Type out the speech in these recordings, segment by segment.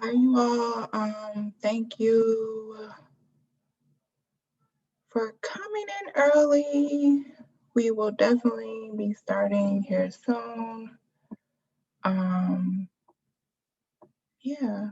Hi, you all. Thank you for coming in early. We will definitely be starting here soon. Yeah.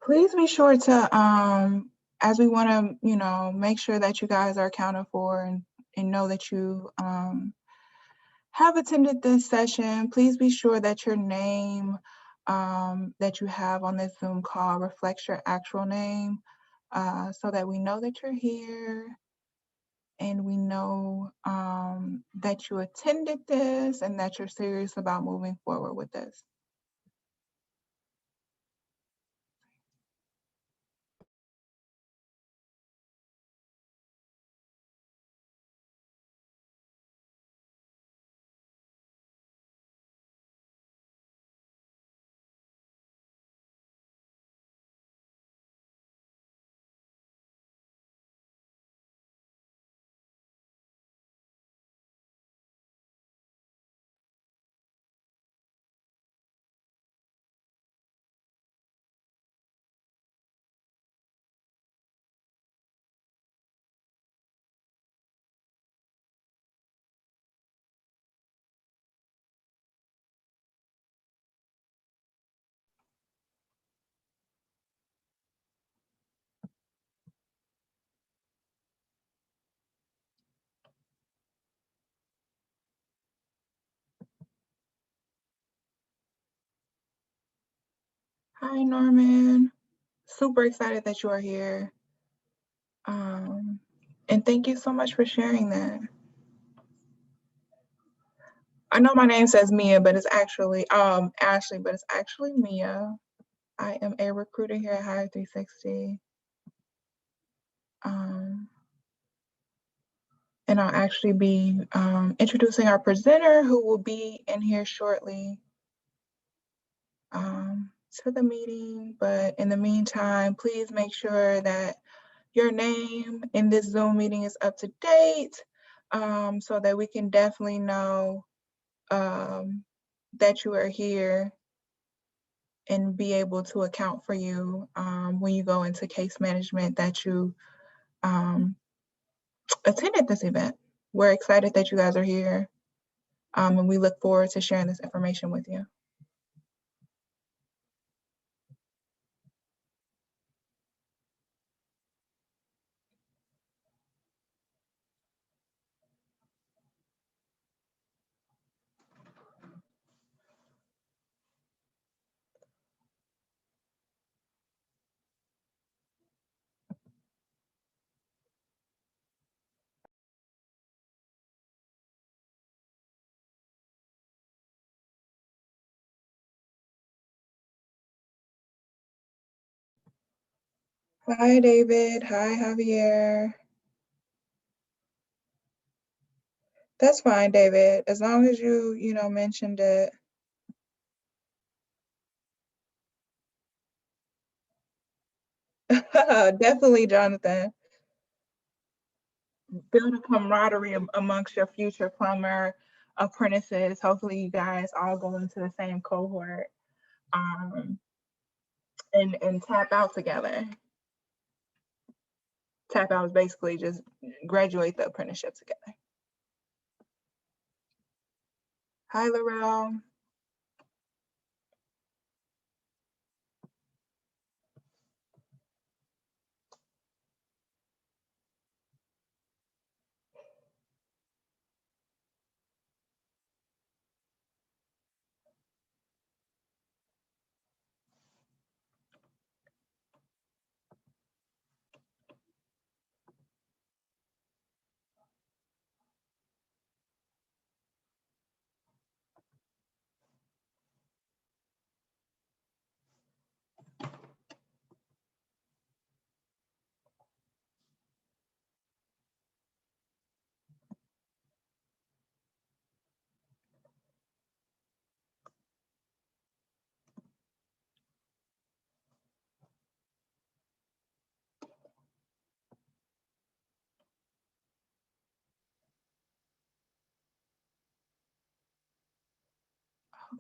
Please be sure to, as we want to, make sure that you guys are accounted for and know that you have attended this session. Please be sure that your name that you have on this Zoom call reflects your actual name so that we know that you're here and we know that you attended this and that you're serious about moving forward with this. Hi, Norman. Super excited that you are here. And thank you so much for sharing that. I know my name says Mia, but it's actually Ashley, but it's actually Mia. I am a recruiter here at HIRE360. And I'll actually be introducing our presenter who will be in here shortly to the meeting. But in the meantime, please make sure that your name in this Zoom meeting is up to date so that we can definitely know that you are here and be able to account for you when you go into case management that you attended this event. We're excited that you guys are here and we look forward to sharing this information with you. Hi, David. Hi, Javier. That's fine, David. As long as you mentioned it. Definitely, Jonathan. Build a camaraderie amongst your future plumber apprentices. Hopefully, you guys all go into the same cohort and tap out together. Tap out is basically just graduate the apprenticeship together. Hi, Laurel.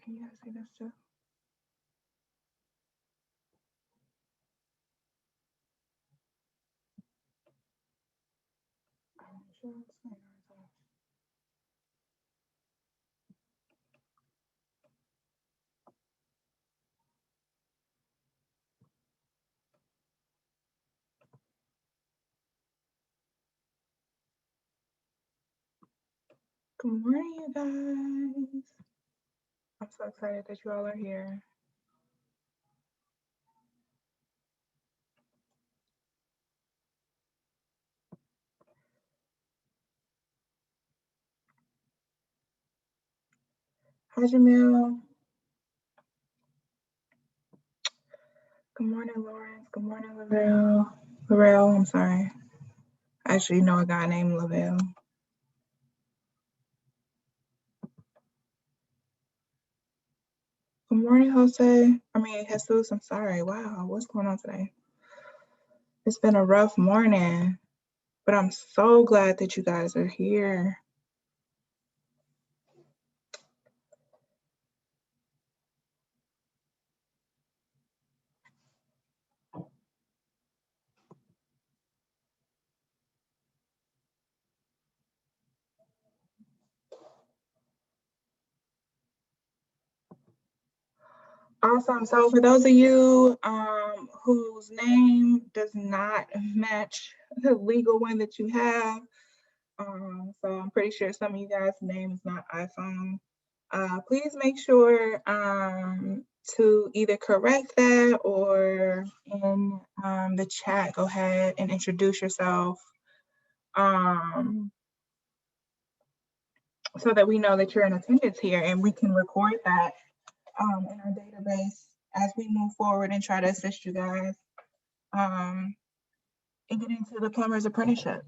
Can you guys see this too? I'm sure it's fine. Good morning, you guys. I'm so excited that you all are here. Hi, Jamil. Good morning, Lawrence. Good morning, Lavelle. Laurel, I'm sorry. I actually know a guy named Lavelle. Good morning, Jose. Jesus. I'm sorry. Wow, what's going on today? It's been a rough morning, but I'm so glad that you guys are here. Awesome. So for those of you whose name does not match the legal one that you have, so I'm pretty sure some of you guys' name is not iPhone. Please make sure to either correct that or in the chat, go ahead and introduce yourself so that we know that you're in attendance here and we can record that in our database as we move forward and try to assist you guys and get into the plumber's apprenticeship.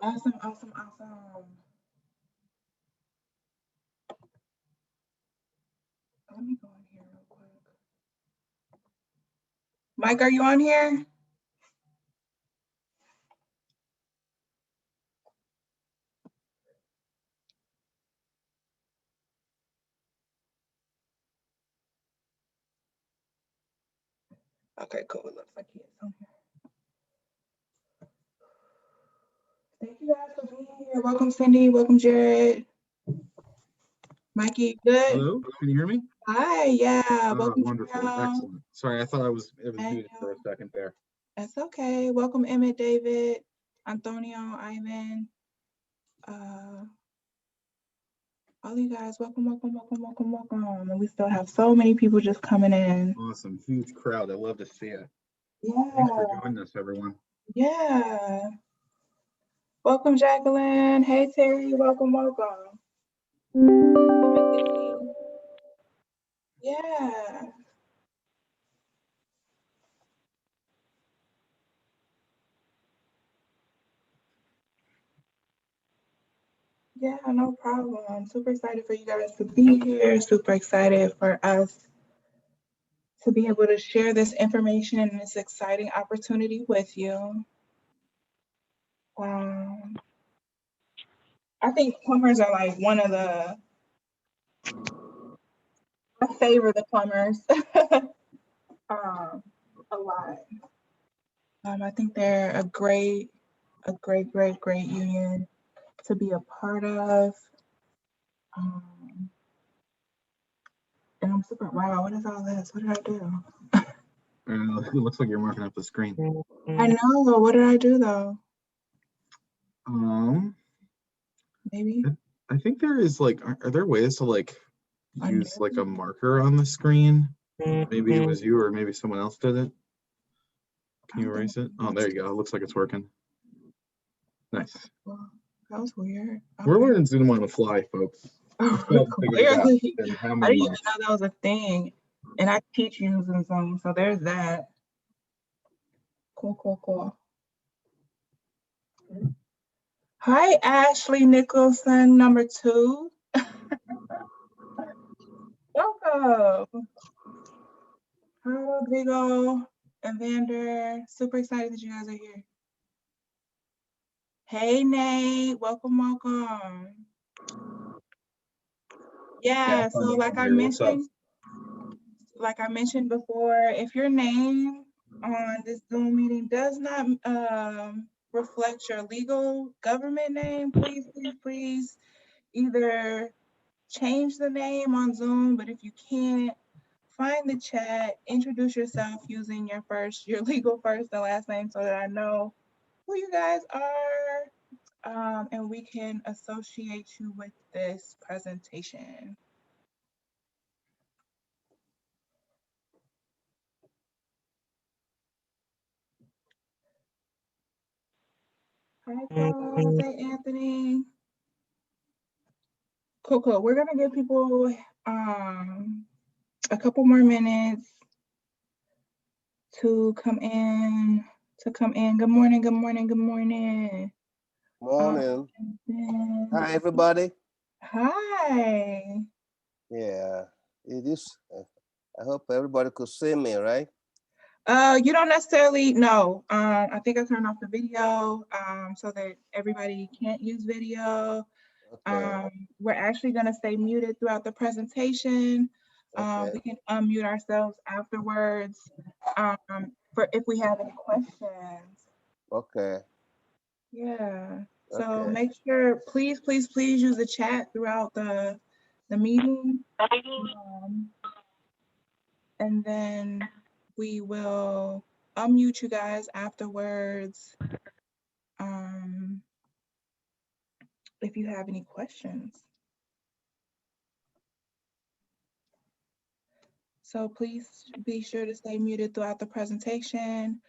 Awesome. Let me go in here real quick. Mike, are you on here? Okay, cool. It looks like he is on here. Thank you guys for being here. Welcome, Cindy. Welcome, Jared. Mikey, good? Hello, can you hear me? Hi, yeah. Welcome, wonderful, Carol. excellent. Sorry, I thought it was muted for a second there. That's okay. Welcome, Emmett, David, Antonio, Ivan. All you guys, welcome. And we still have so many people just coming in. Awesome, huge crowd. I love to see it. Yeah. Thanks for joining us, everyone. Yeah. Welcome, Jacqueline. Hey, Terry. Welcome. Timothy. Yeah. Yeah, no problem. I'm super excited for you guys to be here. Super excited for us to be able to share this information and this exciting opportunity with you. I think plumbers are like one of I favor the plumbers a lot. I think they're a great a great, great, great union to be a part of. And I'm super, wow, what is all this? What did I do? It looks like you're marking up the screen. I know, but what did I do though? Maybe I think there is like, are there ways to like use undo. like a marker on the screen? Maybe it was you or maybe someone else did it. Can you erase it? Oh, there you go. It looks like it's working. Nice. Well, that was weird. We're Okay. learning Zoom on the fly, folks. Clearly, In how I many didn't even months? know that was a thing. And I teach using Zoom, so there's that. Cool, cool, cool. Hi, Ashley Nicholson, number 2. Welcome. Hi, Rodrigo and Vander. Super excited that you guys are here. Hey, Nate. Welcome, welcome. Yeah, so like I mentioned before, if your name on this Zoom meeting does not reflect your legal government name, please either change the name on Zoom, but if you can't, find the chat, introduce yourself using your legal first and last name so that I know who you guys are, and we can associate you with this presentation. Hi, Paul. Hey, Anthony. Cool. We're gonna give people a couple more minutes to come in. Good morning. Morning. Then, Hi, everybody. hi. Yeah, it is. I hope everybody could see me, right? You don't necessarily know. I think I turned off the video so that everybody can't use video. Okay. We're actually going to stay muted throughout the presentation. Okay. We can unmute ourselves afterwards for if we have any questions. Okay. Yeah. So Okay. make sure, please use the chat throughout the meeting. And then we will unmute you guys afterwards if you have any questions. So please be sure to stay muted throughout the presentation.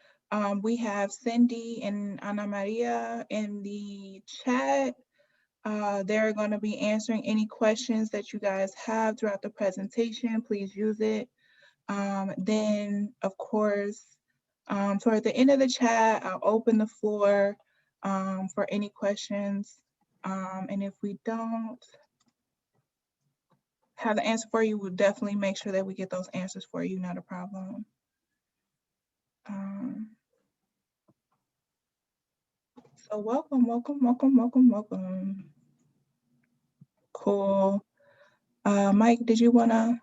We have Cindy and Ana Maria in the chat. They're going to be answering any questions that you guys have throughout the presentation. Please use it. Then, of course, toward the end of the chat, I'll open the floor for any questions. And if we don't have the answer for you, we'll definitely make sure that we get those answers for you, not a problem. So welcome. Cool. Mike, did you wanna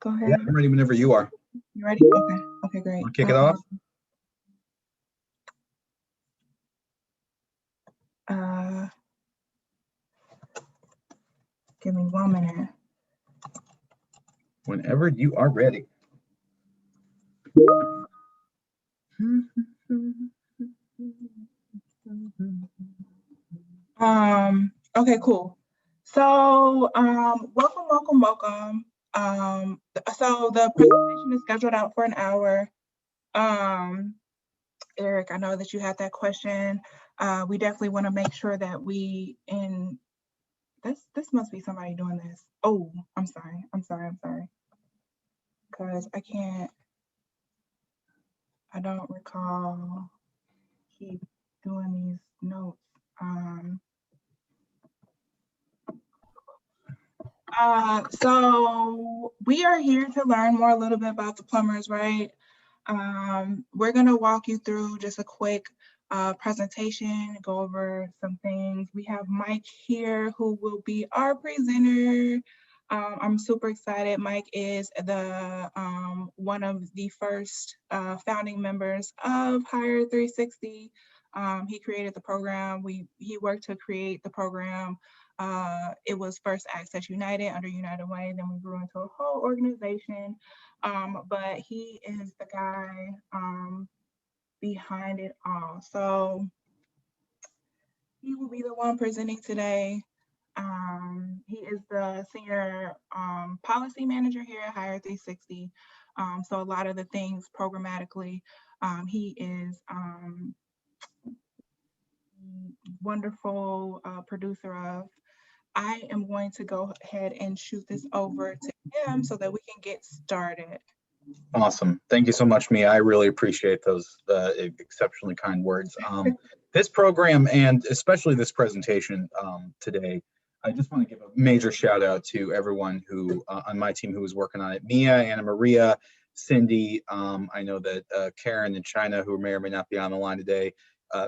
go ahead? Yeah, I'm ready whenever you are. You ready? Okay, great. Wanna kick it off? Give me 1 minute. Whenever you are ready. Okay, cool. So, welcome. So the presentation is scheduled out for an hour. Eric, I know that you had that question. We definitely want to make sure that this must be somebody doing this. Oh, I'm sorry. Because I don't recall keep doing these notes. So we are here to learn more a little bit about the plumbers, right? We're gonna walk you through just a quick presentation, go over some things. We have Mike here who will be our presenter. I'm super excited. Mike is the one of the first founding members of HIRE360. He created the program. He worked to create the program. It was first Access United under United Way, then we grew into a whole organization. But he is the guy behind it all. So he will be the one presenting today. He is the senior policy manager here at HIRE360. So a lot of the things programmatically, he is wonderful producer of. I am going to go ahead and shoot this over to him so that we can get started. Awesome. Thank you so much, Mia. I really appreciate those exceptionally kind words. This program, and especially this presentation today, I just want to give a major shout out to everyone who on my team who was working on it. Mia, Anna Maria, Cindy. I know that Karen and China, who may or may not be on the line today,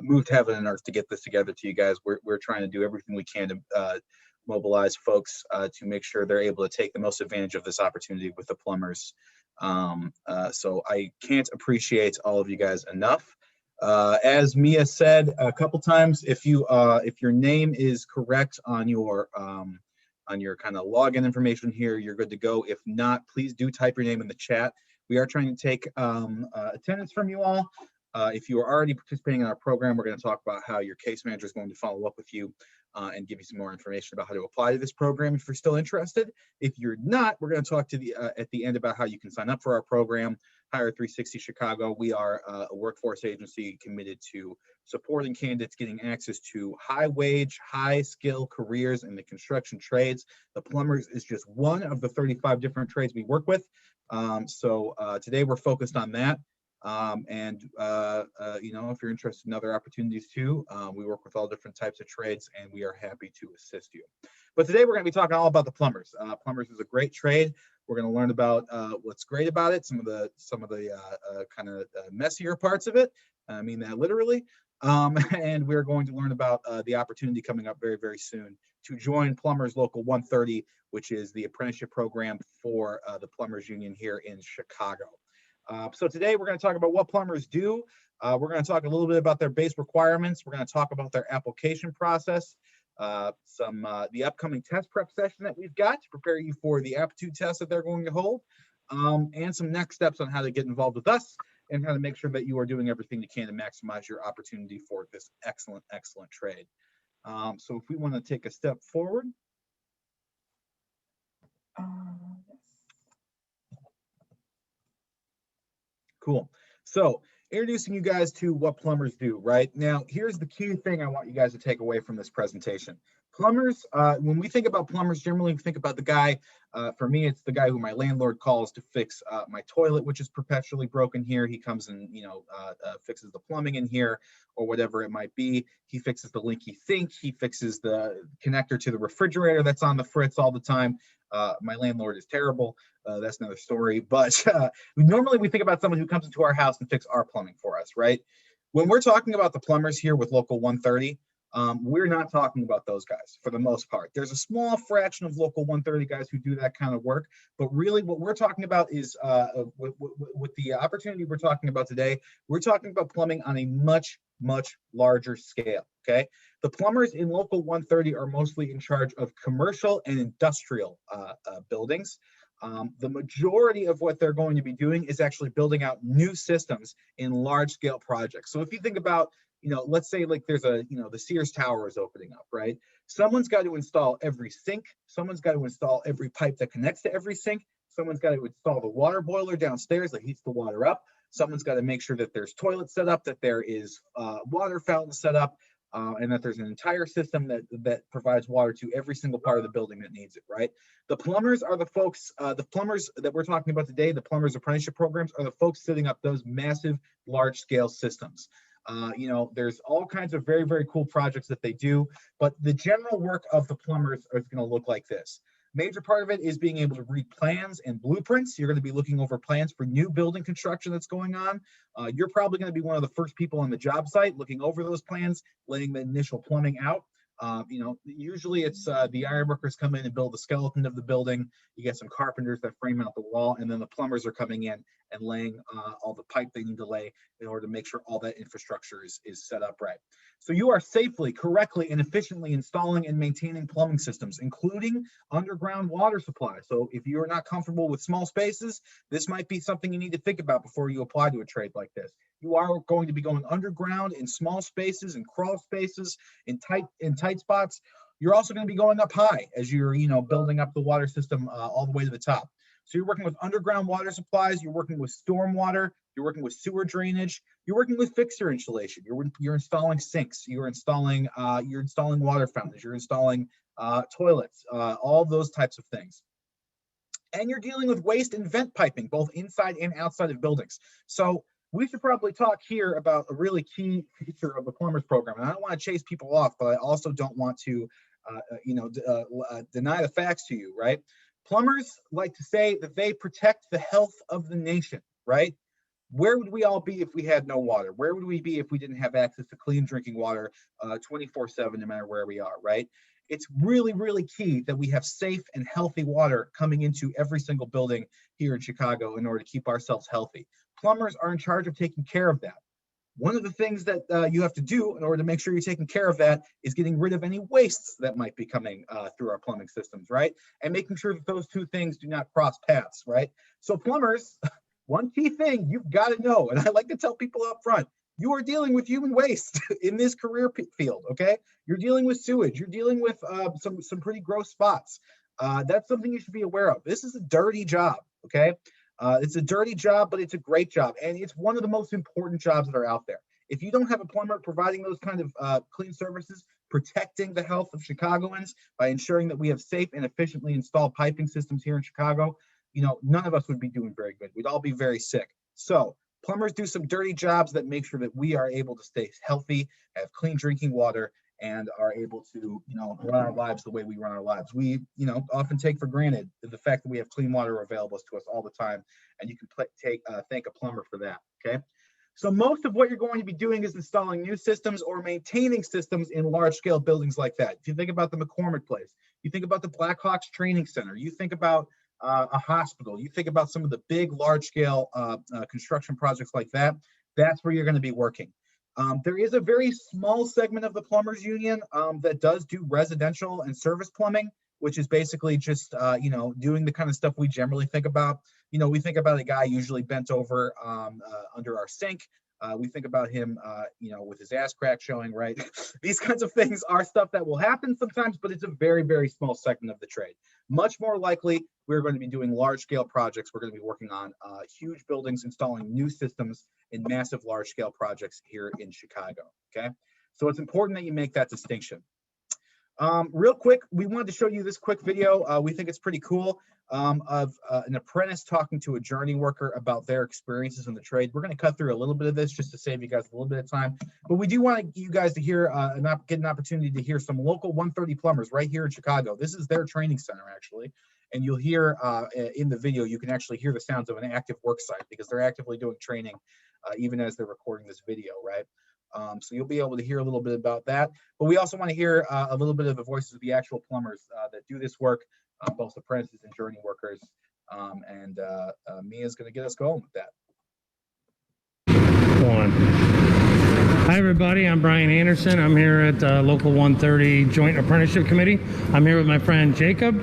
moved heaven and earth to get this together to you guys. We're trying to do everything we can to mobilize folks to make sure they're able to take the most advantage of this opportunity with the plumbers. So I can't appreciate all of you guys enough. As Mia said a couple times, if your name is correct on your kind of login information here, you're good to go. If not, please do type your name in the chat. We are trying to take attendance from you all. If you are already participating in our program, we're going to talk about how your case manager is going to follow up with you and give you some more information about how to apply to this program if you're still interested. If you're not, we're going to talk to at the end about how you can sign up for our program. HIRE360 Chicago, we are a workforce agency committed to supporting candidates getting access to high wage, high skill careers in the construction trades. The plumbers is just one of the 35 different trades we work with. So today we're focused on that. You know, if you're interested in other opportunities too, we work with all different types of trades and we are happy to assist you. But today we're going to be talking all about the plumbers. Plumbers is a great trade. We're going to learn about what's great about it, some of the kind of messier parts of it. I mean that literally. And we're going to learn about the opportunity coming up very, very soon to join Plumbers Local 130, which is the apprenticeship program for the Plumbers Union here in Chicago. So today we're going to talk about what plumbers do. We're going to talk a little bit about their base requirements. We're going to talk about their application process, the upcoming test prep session that we've got to prepare you for the aptitude test that they're going to hold, and some next steps on how to get involved with us and how to make sure that you are doing everything you can to maximize your opportunity for this excellent, excellent trade. So if we want to take a step forward. Cool. So introducing you guys to what plumbers do, right? Now, here's the key thing I want you guys to take away from this presentation. Plumbers, when we think about plumbers, generally we think about the guy, for me, it's the guy who my landlord calls to fix my toilet, which is perpetually broken here. He comes and, you know, fixes the plumbing in here or whatever it might be. He fixes the leaky sink. He fixes the connector to the refrigerator that's on the fritz all the time. My landlord is terrible. That's another story. But normally we think about someone who comes into our house and fix our plumbing for us, right? When we're talking about the plumbers here with Local 130, we're not talking about those guys for the most part. There's a small fraction of Local 130 guys who do that kind of work, but really what we're talking about is with the opportunity we're talking about today, we're talking about plumbing on a much, much larger scale, okay? The plumbers in Local 130 are mostly in charge of commercial and industrial buildings. The majority of what they're going to be doing is actually building out new systems in large scale projects. So if you think about, you know, let's say like there's a, you know, the Sears Tower is opening up, right? Someone's got to install every sink. Someone's got to install every pipe that connects to every sink. Someone's got to install the water boiler downstairs that heats the water up. Someone's got to make sure that there's toilets set up, that there is water fountains set up, and that there's an entire system that provides water to every single part of the building that needs it, right? The plumbers are the folks, the plumbers that we're talking about today, the plumbers apprenticeship programs are the folks setting up those massive, large-scale systems. You know, there's all kinds of very, very cool projects that they do, but the general work of the plumbers is going to look like this. Major part of it is being able to read plans and blueprints. You're going to be looking over plans for new building construction that's going on. You're probably going to be one of the first people on the job site looking over those plans, laying the initial plumbing out. You know, usually it's the iron workers come in and build the skeleton of the building. You get some carpenters that frame out the wall, and then the plumbers are coming in and laying all the pipe they need to lay in order to make sure all that infrastructure is set up right. So you are safely, correctly, and efficiently installing and maintaining plumbing systems, including underground water supply. So if you are not comfortable with small spaces, this might be something you need to think about before you apply to a trade like this. You are going to be going underground in small spaces and crawl spaces in tight spots. You're also going to be going up high as you're, you know, building up the water system all the way to the top. So you're working with underground water supplies, you're working with storm water, you're working with sewer drainage, you're working with fixture installation, you're installing sinks, you're installing water fountains, you're installing toilets, all those types of things. And you're dealing with waste and vent piping, both inside and outside of buildings. So we should probably talk here about a really key feature of the Plumbers program. And I don't want to chase people off, but I also don't want to, deny the facts to you, right? Plumbers like to say that they protect the health of the nation, right? Where would we all be if we had no water? Where would we be if we didn't have access to clean drinking water 24/7, no matter where we are, right? It's really, really key that we have safe and healthy water coming into every single building here in Chicago in order to keep ourselves healthy. Plumbers are in charge of taking care of that. One of the things that you have to do in order to make sure you're taking care of that is getting rid of any wastes that might be coming through our plumbing systems, right? And making sure that those two things do not cross paths, right? So plumbers, one key thing you've got to know, and I like to tell people up front, you are dealing with human waste in this career field, okay? You're dealing with sewage. You're dealing with some pretty gross spots. That's something you should be aware of. This is a dirty job, okay? It's a dirty job, but it's a great job. And it's one of the most important jobs that are out there. If you don't have a plumber providing those kind of clean services, protecting the health of Chicagoans by ensuring that we have safe and efficiently installed piping systems here in Chicago, you know, none of us would be doing very good. We'd all be very sick. So plumbers do some dirty jobs that make sure that we are able to stay healthy, have clean drinking water, and are able to, you know, run our lives the way we run our lives. We, you know, often take for granted the fact that we have clean water available to us all the time, and you can thank a plumber for that, okay? So most of what you're going to be doing is installing new systems or maintaining systems in large-scale buildings like that. If you think about the McCormick Place, you think about the Blackhawks Training Center, you think about a hospital, you think about some of the big, large-scale construction projects like that, that's where you're going to be working. There is a very small segment of the plumbers union that does do residential and service plumbing, which is basically just, you know, doing the kind of stuff we generally think about. You know, we think about a guy usually bent over under our sink. We think about him, you know, with his ass crack showing, right? These kinds of things are stuff that will happen sometimes, but it's a very, very small segment of the trade. Much more likely, we're going to be doing large-scale projects. We're going to be working on huge buildings, installing new systems in massive large-scale projects here in Chicago, okay? So it's important that you make that distinction. Real quick, we wanted to show you this quick video. We think it's pretty cool of an apprentice talking to a journey worker about their experiences in the trade. We're going to cut through a little bit of this just to save you guys a little bit of time, but we do want you guys to hear get an opportunity to hear some local 130 plumbers right here in Chicago. This is their training center, actually, and you'll hear in the video, you can actually hear the sounds of an active work site because they're actively doing training even as they're recording this video, right? So you'll be able to hear a little bit about that, but we also want to hear a little bit of the voices of the actual plumbers that do this work, both apprentices and journey workers, and Mia's going to get us going with that. Hi everybody, I'm Brian Anderson. I'm here at Local 130 Joint Apprenticeship Committee. I'm here with my friend Jacob,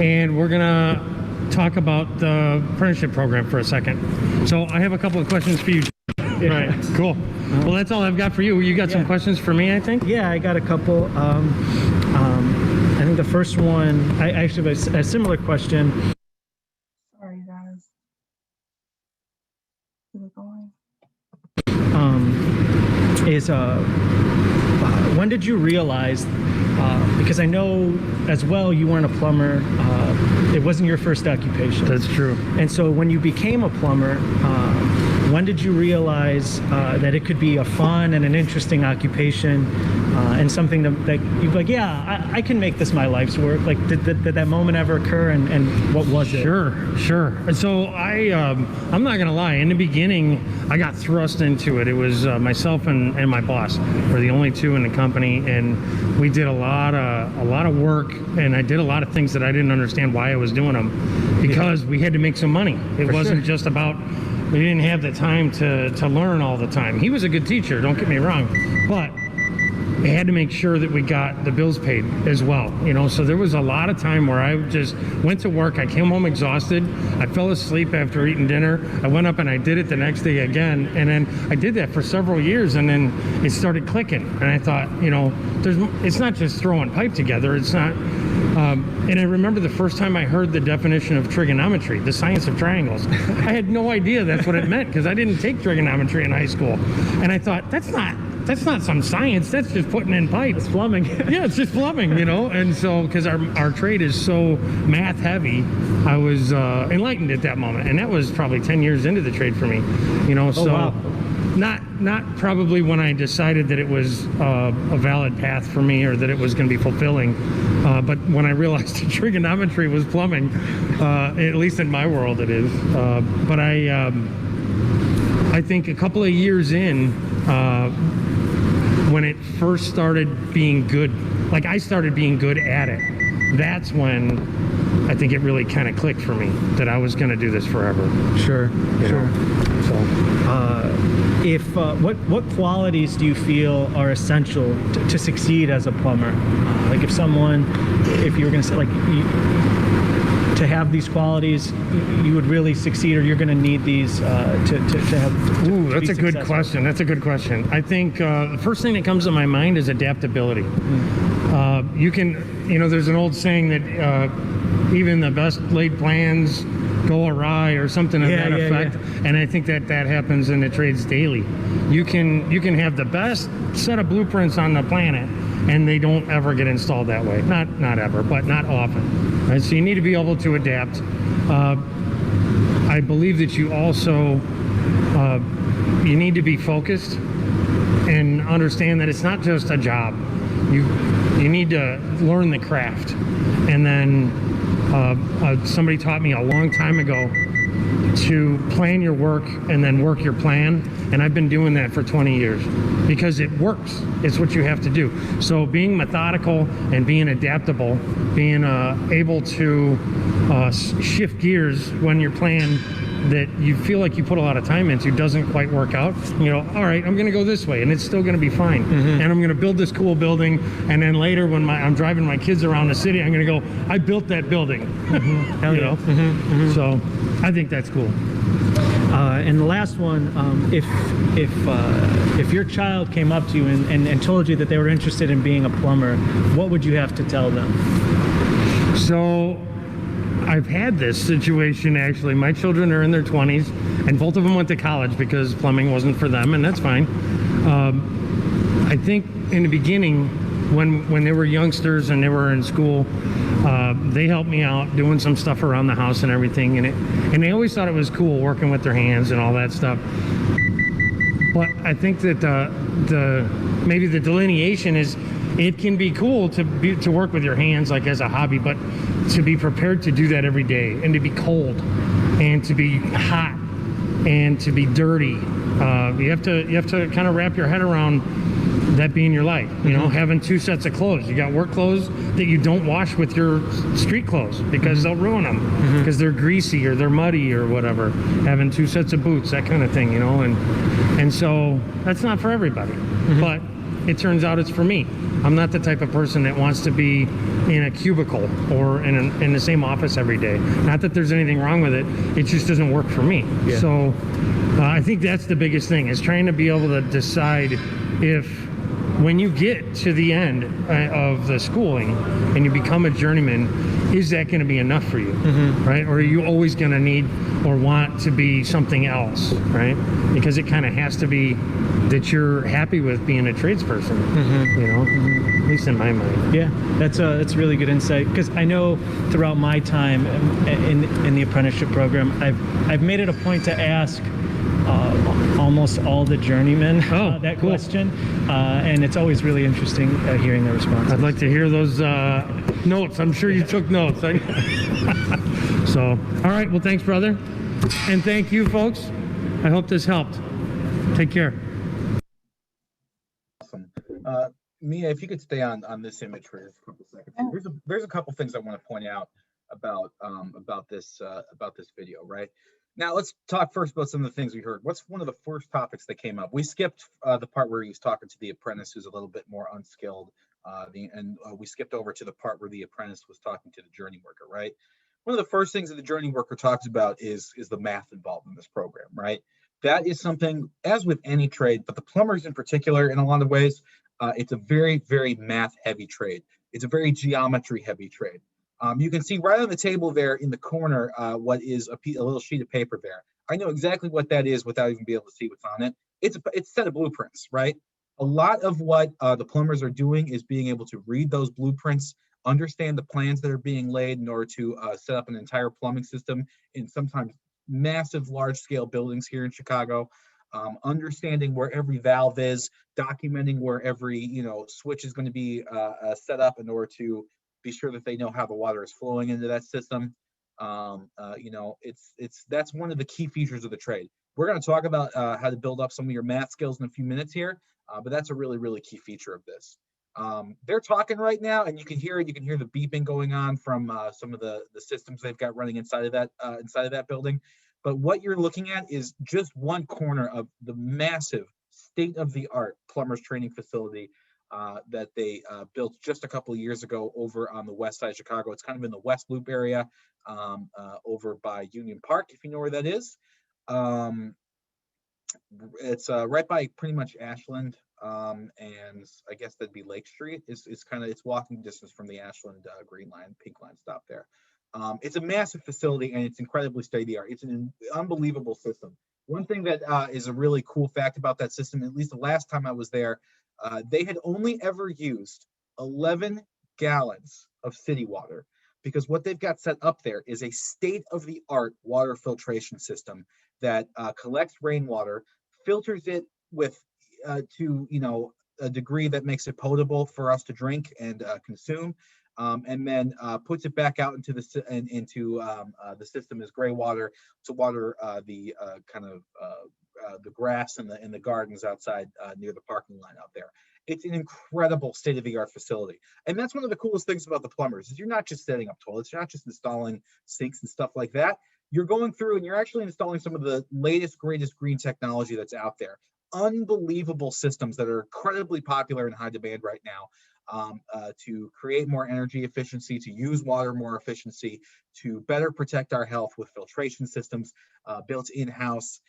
and we're gonna talk about the apprenticeship program for a second. So I have a couple of questions for you. Right, cool. Well, that's all I've got for you. You got some questions for me, I think? Yeah, I got a couple. I think the first one, I actually have a similar question. Sorry, guys. Keep it going. When did you realize, because I know as well you weren't a plumber, it wasn't your first occupation. That's true. And so when you became a plumber, when did you realize that it could be a fun and an interesting occupation and something that you'd be like, yeah, I can make this my life's work? Like, did that moment ever occur, and what was it? Sure. And so I'm not gonna lie. In the beginning, I got thrust into it. It was myself and my boss were the only two in the company, and we did a lot of work, and I did a lot of things that I didn't understand why I was doing them, because we had to make some money. It wasn't just about, we didn't have the time to learn all the time. He was a good teacher, don't get me wrong, but we had to make sure that we got the bills paid as well, you know. So there was a lot of time where I just went to work, I came home exhausted, I fell asleep after eating dinner, I went up and I did it the next day again, and then I did that for several years, and then it started clicking, and I thought, you know, it's not just throwing pipe together, it's not, and I remember the first time I heard the definition of trigonometry, the science of triangles. I had no idea that's what it meant, because I didn't take trigonometry in high school, and I thought, that's not some science, that's just putting in pipe. It's plumbing. Yeah, it's just plumbing, you know. And so, because our trade is so math heavy, I was enlightened at that moment, and that was probably 10 years into the trade for me, you know. So wow. not probably when I decided that it was a valid path for me, or that it was going to be fulfilling, but when I realized that trigonometry was plumbing, at least in my world it is. But I think a couple of years in, when it first started being good, like I started being good at it, that's when I think it really kind of clicked for me that I was going to do this forever. Sure. So What qualities do you feel are essential to succeed as a plumber? Like if you were going to say, like, to have these qualities, you would really succeed, or you're going to need these to have. Ooh, that's a good question. That's a good question. I think the first thing that comes to my mind is adaptability. You can, you know, there's an old saying that even the best laid plans go awry, or something to that effect. Yeah. And I think that happens in the trades daily. You can have the best set of blueprints on the planet, and they don't ever get installed that way. Not ever, but not often. Right? So you need to be able to adapt. I believe that you also you need to be focused and understand that it's not just a job. You need to learn the craft. And then somebody taught me a long time ago to plan your work and then work your plan, and I've been doing that for 20 years because it works. It's what you have to do. So being methodical and being adaptable, being able to shift gears when your plan that you feel like you put a lot of time into doesn't quite work out, you know, all right, I'm going to go this way and it's still going to be fine. And I'm going to build this cool building, and then later when I'm driving my kids around the city, I'm going to go, I built that building. Hell you yeah. know. So I think that's cool. And the last one, if your child came up to you and told you that they were interested in being a plumber, what would you have to tell them? So I've had this situation, actually. My children are in their 20s, and both of them went to college because plumbing wasn't for them, and that's fine. I think in the beginning, when they were youngsters and they were in school, they helped me out doing some stuff around the house and everything, and they always thought it was cool working with their hands and all that stuff. But I think that maybe the delineation is, it can be cool to work with your hands like as a hobby, but to be prepared to do that every day, and to be cold, and to be hot, and to be dirty. You have to kind of wrap your head around that being your life. You know, having two sets of clothes. You got work clothes that you don't wash with your street clothes because they'll ruin them because they're greasy or they're muddy or whatever. Having two sets of boots, that kind of thing, you know, and so that's not for everybody. But it turns out it's for me. I'm not the type of person that wants to be in a cubicle or in the same office every day. Not that there's anything wrong with it. It just doesn't work for me. Yeah. So I think that's the biggest thing, is trying to be able to decide if, when you get to the end of the schooling and you become a journeyman, is that going to be enough for you, right? Or are you always going to need or want to be something else, right? Because it kind of has to be that you're happy with being a tradesperson, you know, at least in my mind. Yeah, that's really good insight, because I know throughout my time in the apprenticeship program, I've made it a point to ask all almost all the journeymen Oh, that cool. question, and it's always really interesting hearing their responses. I'd like to hear those notes. I'm sure you took notes. So, all right. Well, thanks, brother. And thank you, folks. I hope this helped. Take care. Awesome. Mia, if you could stay on this image for just a couple seconds. There's a couple things I want to point out about this video, right? Now let's talk first about some of the things we heard. What's one of the first topics that came up? We skipped the part where he was talking to the apprentice who's a little bit more unskilled, we skipped over to the part where the apprentice was talking to the journey worker, right? One of the first things that the journey worker talks about is the math involved in this program, right? That is something, as with any trade, but the plumbers in particular, in a lot of ways, it's a very, very math-heavy trade. It's a very geometry-heavy trade. You can see right on the table there in the corner what is a little sheet of paper there. I know exactly what that is without even being able to see what's on it. It's a set of blueprints, right? A lot of what the plumbers are doing is being able to read those blueprints, understand the plans that are being laid in order to set up an entire plumbing system in sometimes massive large-scale buildings here in Chicago, understanding where every valve is, documenting where every switch is going to be set up in order to be sure that they know how the water is flowing into that system. That's one of the key features of the trade. We're going to talk about how to build up some of your math skills in a few minutes here, but that's a really, really key feature of this. They're talking right now, and you can hear it. You can hear the beeping going on from some of the systems they've got running inside of that building. But what you're looking at is just one corner of the massive state-of-the-art plumbers training facility that they built just a couple of years ago over on the west side of Chicago. It's kind of in the West Loop area, over by Union Park, if you know where that is. It's right by pretty much Ashland, and I guess that'd be Lake Street. It's walking distance from the Ashland Green Line, Pink Line stop there. It's a massive facility and it's incredibly state-of-the-art. It's an unbelievable system. One thing that is a really cool fact about that system, at least the last time I was there, they had only ever used 11 gallons of city water, because what they've got set up there is a state-of-the-art water filtration system that collects rainwater, filters it to a degree that makes it potable for us to drink and consume, and then puts it back out into the system as gray water to water the grass and the gardens outside near the parking lot out there. It's an incredible state-of-the-art facility. And that's one of the coolest things about the plumbers is you're not just setting up toilets, you're not just installing sinks and stuff like that. You're going through and you're actually installing some of the latest, greatest green technology that's out there. Unbelievable systems that are incredibly popular and high demand right now, to create more energy efficiency, to use water more efficiency, to better protect our health with filtration systems built in-house,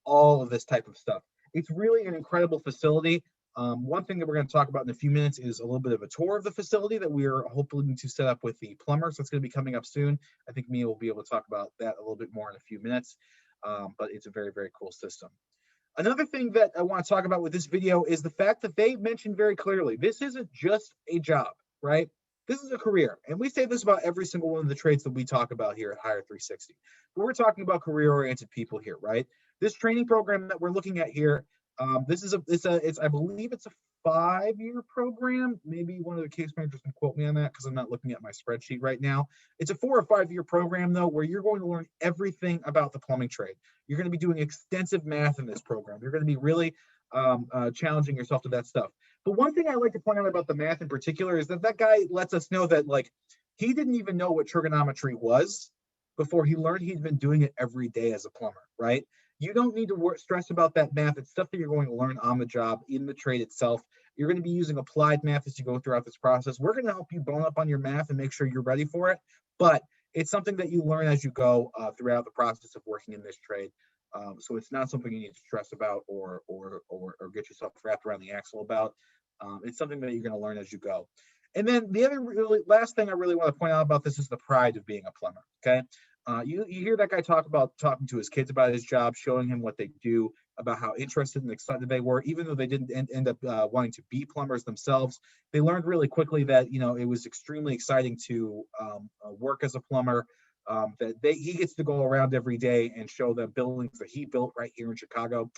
all of this type of stuff. It's really an incredible facility. One thing that we're going to talk about in a few minutes is a little bit of a tour of the facility that we are hoping to set up with the plumbers. That's going to be coming up soon. I think Mia will be able to talk about that a little bit more in a few minutes, but it's a very, very cool system. Another thing that I want to talk about with this video is the fact that they mentioned very clearly, this isn't just a job, right? This is a career. And we say this about every single one of the trades that we talk about here at HIRE360. But we're talking about career-oriented people here, right? This training program that we're looking at here, I believe it's a 5-year program. Maybe one of the case managers can quote me on that because I'm not looking at my spreadsheet right now. It's a 4 or 5-year program though, where you're going to learn everything about the plumbing trade. You're going to be doing extensive math in this program. You're going to be really challenging yourself to that stuff. But one thing I like to point out about the math in particular is that guy lets us know that he didn't even know what trigonometry was before he learned. He'd been doing it every day as a plumber, right? You don't need to stress about that math. It's stuff that you're going to learn on the job in the trade itself. You're going to be using applied math as you go throughout this process. We're going to help you bone up on your math and make sure you're ready for it. But it's something that you learn as you go throughout the process of working in this trade. So it's not something you need to stress about or get yourself wrapped around the axle about. It's something that you're going to learn as you go. And then the other last thing I really want to point out about this is the pride of being a plumber. Okay. You hear that guy talking to his kids about his job, showing him what they do, about how interested and excited they were, even though they didn't end up wanting to be plumbers themselves. They learned really quickly that it was extremely exciting to work as a plumber. He gets to go around every day and show them buildings that he built right here in Chicago.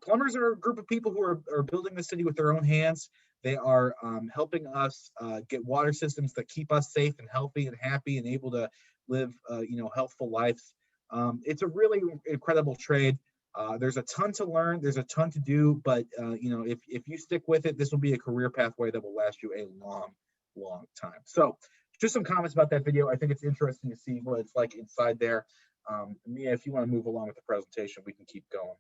Plumbers are a group of people who are building the city with their own hands. They are helping us get water systems that keep us safe and healthy and happy and able to live, healthful lives. It's a really incredible trade. There's a ton to learn. There's a ton to do, but if you stick with it, this will be a career pathway that will last you a long, long time. So just some comments about that video. I think it's interesting to see what it's like inside there. Mia, if you want to move along with the presentation, we can keep going.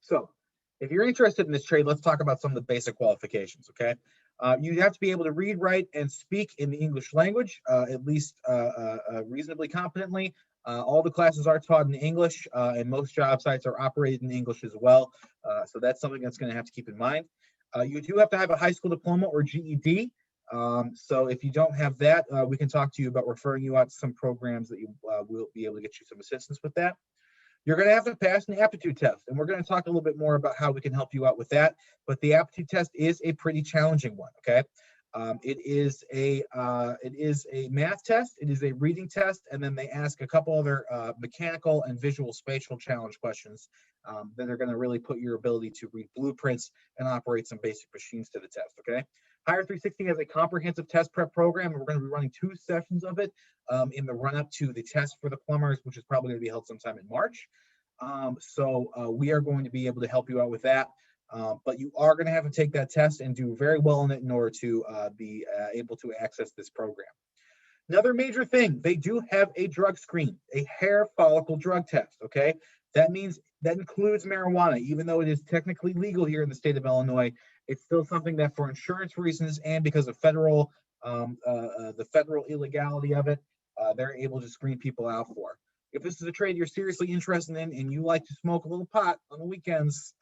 So if you're interested in this trade, let's talk about some of the basic qualifications, okay? You have to be able to read, write, and speak in the English language, at least reasonably competently. All the classes are taught in English, and most job sites are operated in English as well. So that's something that's going to have to keep in mind. You do have to have a high school diploma or GED. So if you don't have that, we can talk to you about referring you out to some programs that you will be able to get you some assistance with that. You're going to have to pass an aptitude test, and we're going to talk a little bit more about how we can help you out with that. But the aptitude test is a pretty challenging one. Okay, it is a math test, it is a reading test, and then they ask a couple other mechanical and visual spatial challenge questions that are going to really put your ability to read blueprints and operate some basic machines to the test. Okay. HIRE360 has a comprehensive test prep program, and we're going to be running 2 sessions of it in the run-up to the test for the plumbers, which is probably going to be held sometime in March. So we are going to be able to help you out with that. But you are going to have to take that test and do very well in it in order to be able to access this program. Another major thing, they do have a drug screen, a hair follicle drug test, okay? That means that includes marijuana. Even though it is technically legal here in the state of Illinois, it's still something that for insurance reasons and because of federal, the federal illegality of it, they're able to screen people out for. If this is a trade you're seriously interested in and you like to smoke a little pot on the weekends,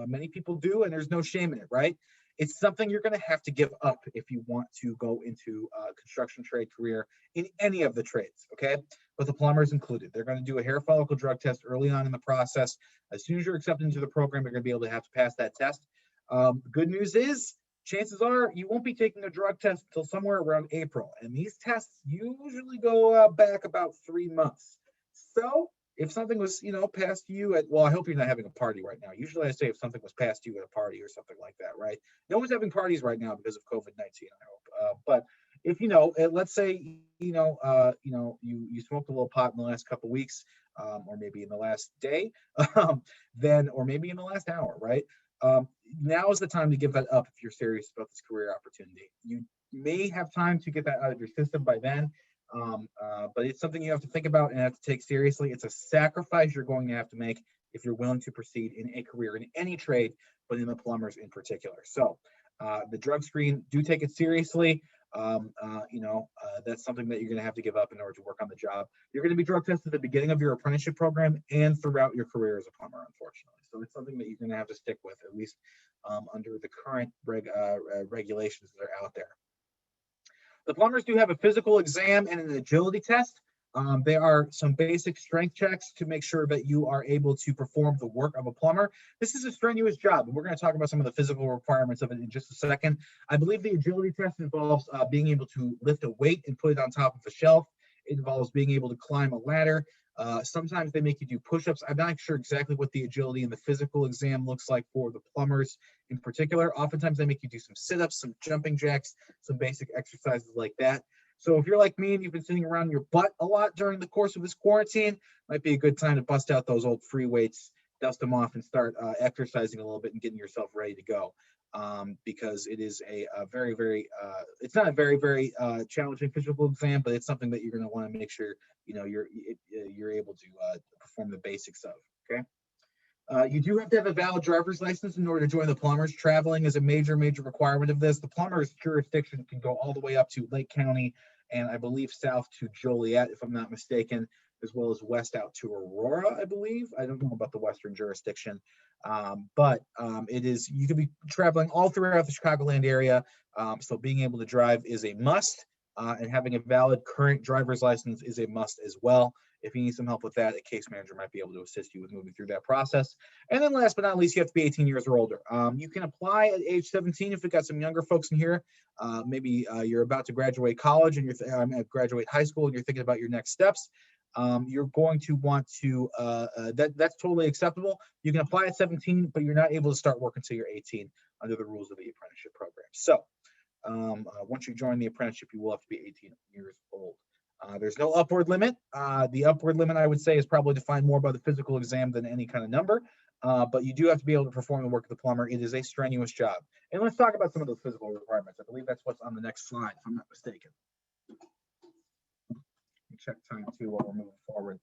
many people do, and there's no shame in it, right? It's something you're going to have to give up if you want to go into a construction trade career in any of the trades, okay? But the plumbers included. They're going to do a hair follicle drug test early on in the process. As soon as you're accepted into the program, you're going to be able to have to pass that test. The good news is, chances are you won't be taking a drug test until somewhere around April. And these tests usually go back about 3 months. So if something was, passed to you at, well, I hope you're not having a party right now. Usually I say if something was passed to you at a party or something like that, right? No one's having parties right now because of COVID-19, I hope. But if, let's say, you smoked a little pot in the last couple of weeks, or maybe in the last day, then, or maybe in the last hour, right? Now is the time to give that up if you're serious about this career opportunity. You may have time to get that out of your system by then, but it's something you have to think about and have to take seriously. It's a sacrifice you're going to have to make if you're willing to proceed in a career in any trade, but in the plumbers in particular. So the drug screen, do take it seriously. That's something that you're going to have to give up in order to work on the job. You're going to be drug tested at the beginning of your apprenticeship program and throughout your career as a plumber, unfortunately. So it's something that you're going to have to stick with, at least under the current regulations that are out there. The plumbers do have a physical exam and an agility test. There are some basic strength checks to make sure that you are able to perform the work of a plumber. This is a strenuous job, and we're going to talk about some of the physical requirements of it in just a second. I believe the agility test involves being able to lift a weight and put it on top of a shelf. It involves being able to climb a ladder. Sometimes they make you do push-ups. I'm not sure exactly what the agility and the physical exam looks like for the plumbers in particular. Oftentimes they make you do some sit-ups, some jumping jacks, some basic exercises like that. So if you're like me and you've been sitting around your butt a lot during the course of this quarantine, might be a good time to bust out those old free weights, dust them off, and start exercising a little bit and getting yourself ready to go. Because it is a very, very, it's not a very, very challenging physical exam, but it's something that you're going to want to make sure, you're able to perform the basics of, okay? You do have to have a valid driver's license in order to join the plumbers. Traveling is a major, major requirement of this. The plumbers jurisdiction can go all the way up to Lake County and I believe south to Joliet, if I'm not mistaken, as well as west out to Aurora, I believe. I don't know about the western jurisdiction, but it is, you could be traveling all throughout the Chicagoland area. So being able to drive is a must, and having a valid current driver's license is a must as well. If you need some help with that, a case manager might be able to assist you with moving through that process. And then last but not least, you have to be 18 years or older. You can apply at age 17 if we've got some younger folks in here. Maybe you're about to graduate college and graduate high school and you're thinking about your next steps. you're going to want to, that's totally acceptable. You can apply at 17, but you're not able to start work until you're 18 under the rules of the apprenticeship program. So once you join the apprenticeship, you will have to be 18 years old. There's no upward limit. The upward limit, I would say, is probably defined more by the physical exam than any kind of number. But you do have to be able to perform the work of the plumber. It is a strenuous job. And let's talk about some of those physical requirements. I believe that's what's on the next slide, if I'm not mistaken. Check time too while we're moving forward.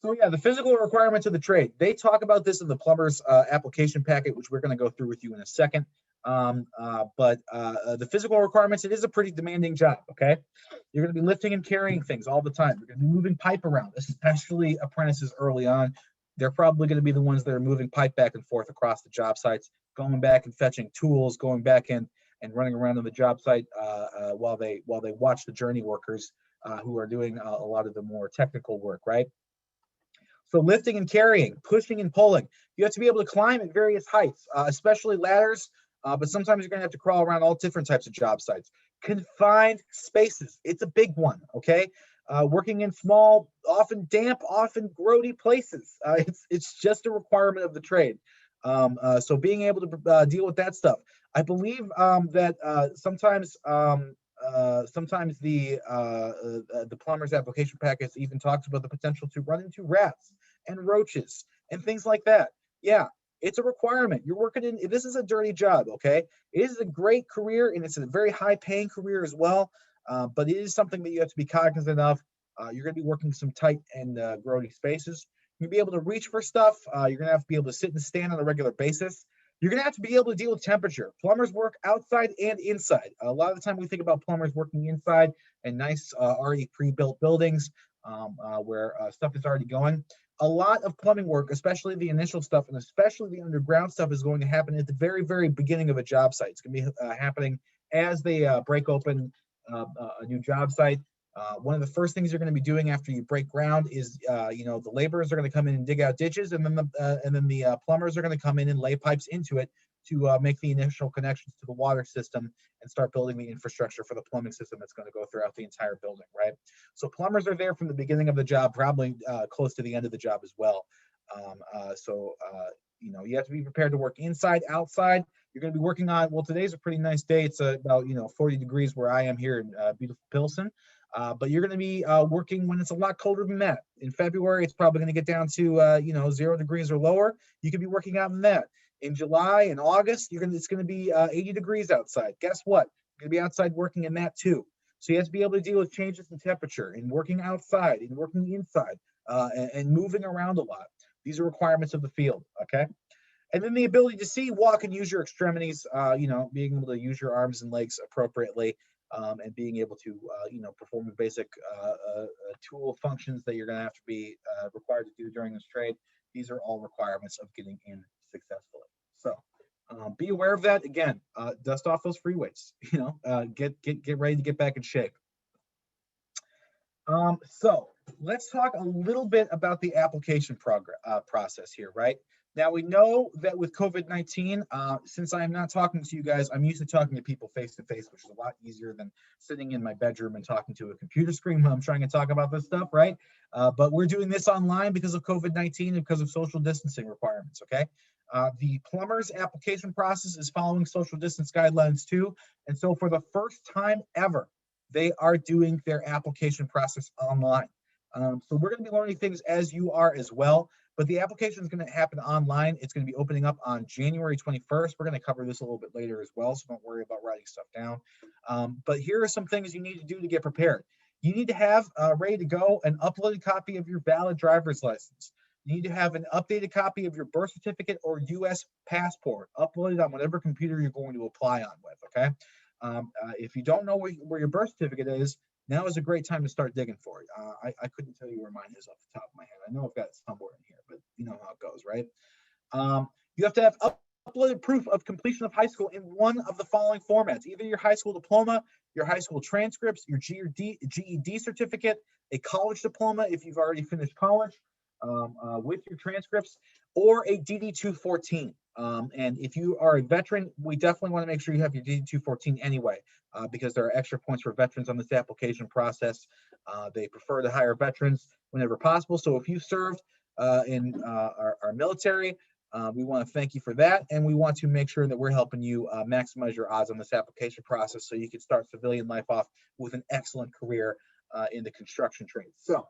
So yeah, the physical requirements of the trade. They talk about this in the plumber's application packet, which we're going to go through with you in a second. But the physical requirements, it is a pretty demanding job, okay? You're going to be lifting and carrying things all the time. You're going to be moving pipe around, especially apprentices early on. They're probably going to be the ones that are moving pipe back and forth across the job sites, going back and fetching tools, going back in and running around on the job site while they watch the journey workers who are doing a lot of the more technical work, right? So lifting and carrying, pushing and pulling. You have to be able to climb at various heights, especially ladders, but sometimes you're going to have to crawl around all different types of job sites. Confined spaces, it's a big one, okay? Working in small, often damp, often grody places. It's just a requirement of the trade. So being able to deal with that stuff. I believe that sometimes the plumber's application package even talks about the potential to run into rats and roaches and things like that. Yeah, it's a requirement. You're working in, this is a dirty job, okay? It is a great career and it's a very high paying career as well, but it is something that you have to be cognizant of. You're going to be working some tight and grody spaces. You're going to be able to reach for stuff. You're going to have to be able to sit and stand on a regular basis. You're going to have to be able to deal with temperature. Plumbers work outside and inside. A lot of the time we think about plumbers working inside in nice already pre-built buildings where stuff is already going. A lot of plumbing work, especially the initial stuff and especially the underground stuff, is going to happen at the very, very beginning of a job site. It's going to be happening as they break open a new job site. One of the first things you're going to be doing after you break ground is, the laborers are going to come in and dig out ditches, and then the plumbers are going to come in and lay pipes into it to make the initial connections to the water system and start building the infrastructure for the plumbing system that's going to go throughout the entire building, right? So plumbers are there from the beginning of the job, probably close to the end of the job as well. You have to be prepared to work inside, outside. You're going to be working on, well, today's a pretty nice day. It's about 40 degrees where I am here in beautiful Pilsen. But you're going to be working when it's a lot colder than that. In February, it's probably going to get down to 0 degrees or lower. You could be working out in that. In July and August, it's going to be 80 degrees outside. Guess what? You're going to be outside working in that too. So you have to be able to deal with changes in temperature and working outside and working inside and moving around a lot. These are requirements of the field, okay? And then the ability to see, walk, and use your extremities, being able to use your arms and legs appropriately. And being able to, perform the basic tool functions that you're going to have to be required to do during this trade. These are all requirements of getting in successfully. So be aware of that. Again, dust off those free weights. Get ready to get back in shape. So let's talk a little bit about the application process here, right? Now, we know that with COVID-19, since I am not talking to you guys, I'm used to talking to people face to face, which is a lot easier than sitting in my bedroom and talking to a computer screen when I'm trying to talk about this stuff, right? But we're doing this online because of COVID-19 and because of social distancing requirements, okay? The plumber's application process is following social distance guidelines too. And so for the first time ever, they are doing their application process online. So we're going to be learning things as you are as well. But the application is going to happen online. It's going to be opening up on January 21st. We're going to cover this a little bit later as well, so don't worry about writing stuff down. But here are some things you need to do to get prepared. You need to have ready to go an uploaded copy of your valid driver's license. You need to have an updated copy of your birth certificate or U.S. passport uploaded on whatever computer you're going to apply on with, okay? If you don't know where your birth certificate is, now is a great time to start digging for it. I couldn't tell you where mine is off the top of my head. I know I've got it somewhere in here, but you know how it goes, right? You have to have uploaded proof of completion of high school in one of the following formats: either your high school diploma, your high school transcripts, your GED certificate, a college diploma if you've already finished college, with your transcripts or a DD-214. And if you are a veteran, we definitely want to make sure you have your DD-214 anyway, because there are extra points for veterans on this application process. They prefer to hire veterans whenever possible. So if you served in our military, we want to thank you for that. And we want to make sure that we're helping you maximize your odds on this application process so you can start civilian life off with an excellent career in the construction trade. So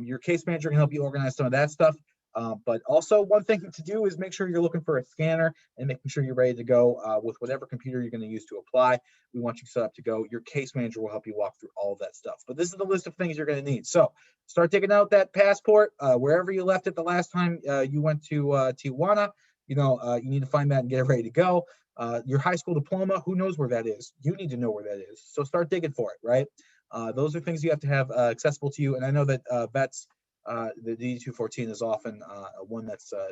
your case manager can help you organize some of that stuff. But also one thing to do is make sure you're looking for a scanner and making sure you're ready to go with whatever computer you're going to use to apply. We want you set up to go. Your case manager will help you walk through all of that stuff. But this is the list of things you're going to need. So start taking out that passport wherever you left it the last time you went to Tijuana. You need to find that and get it ready to go. Your high school diploma, who knows where that is? You need to know where that is. So start digging for it, right? Those are things you have to have accessible to you. And I know that vets, the DD-214 is often one that's a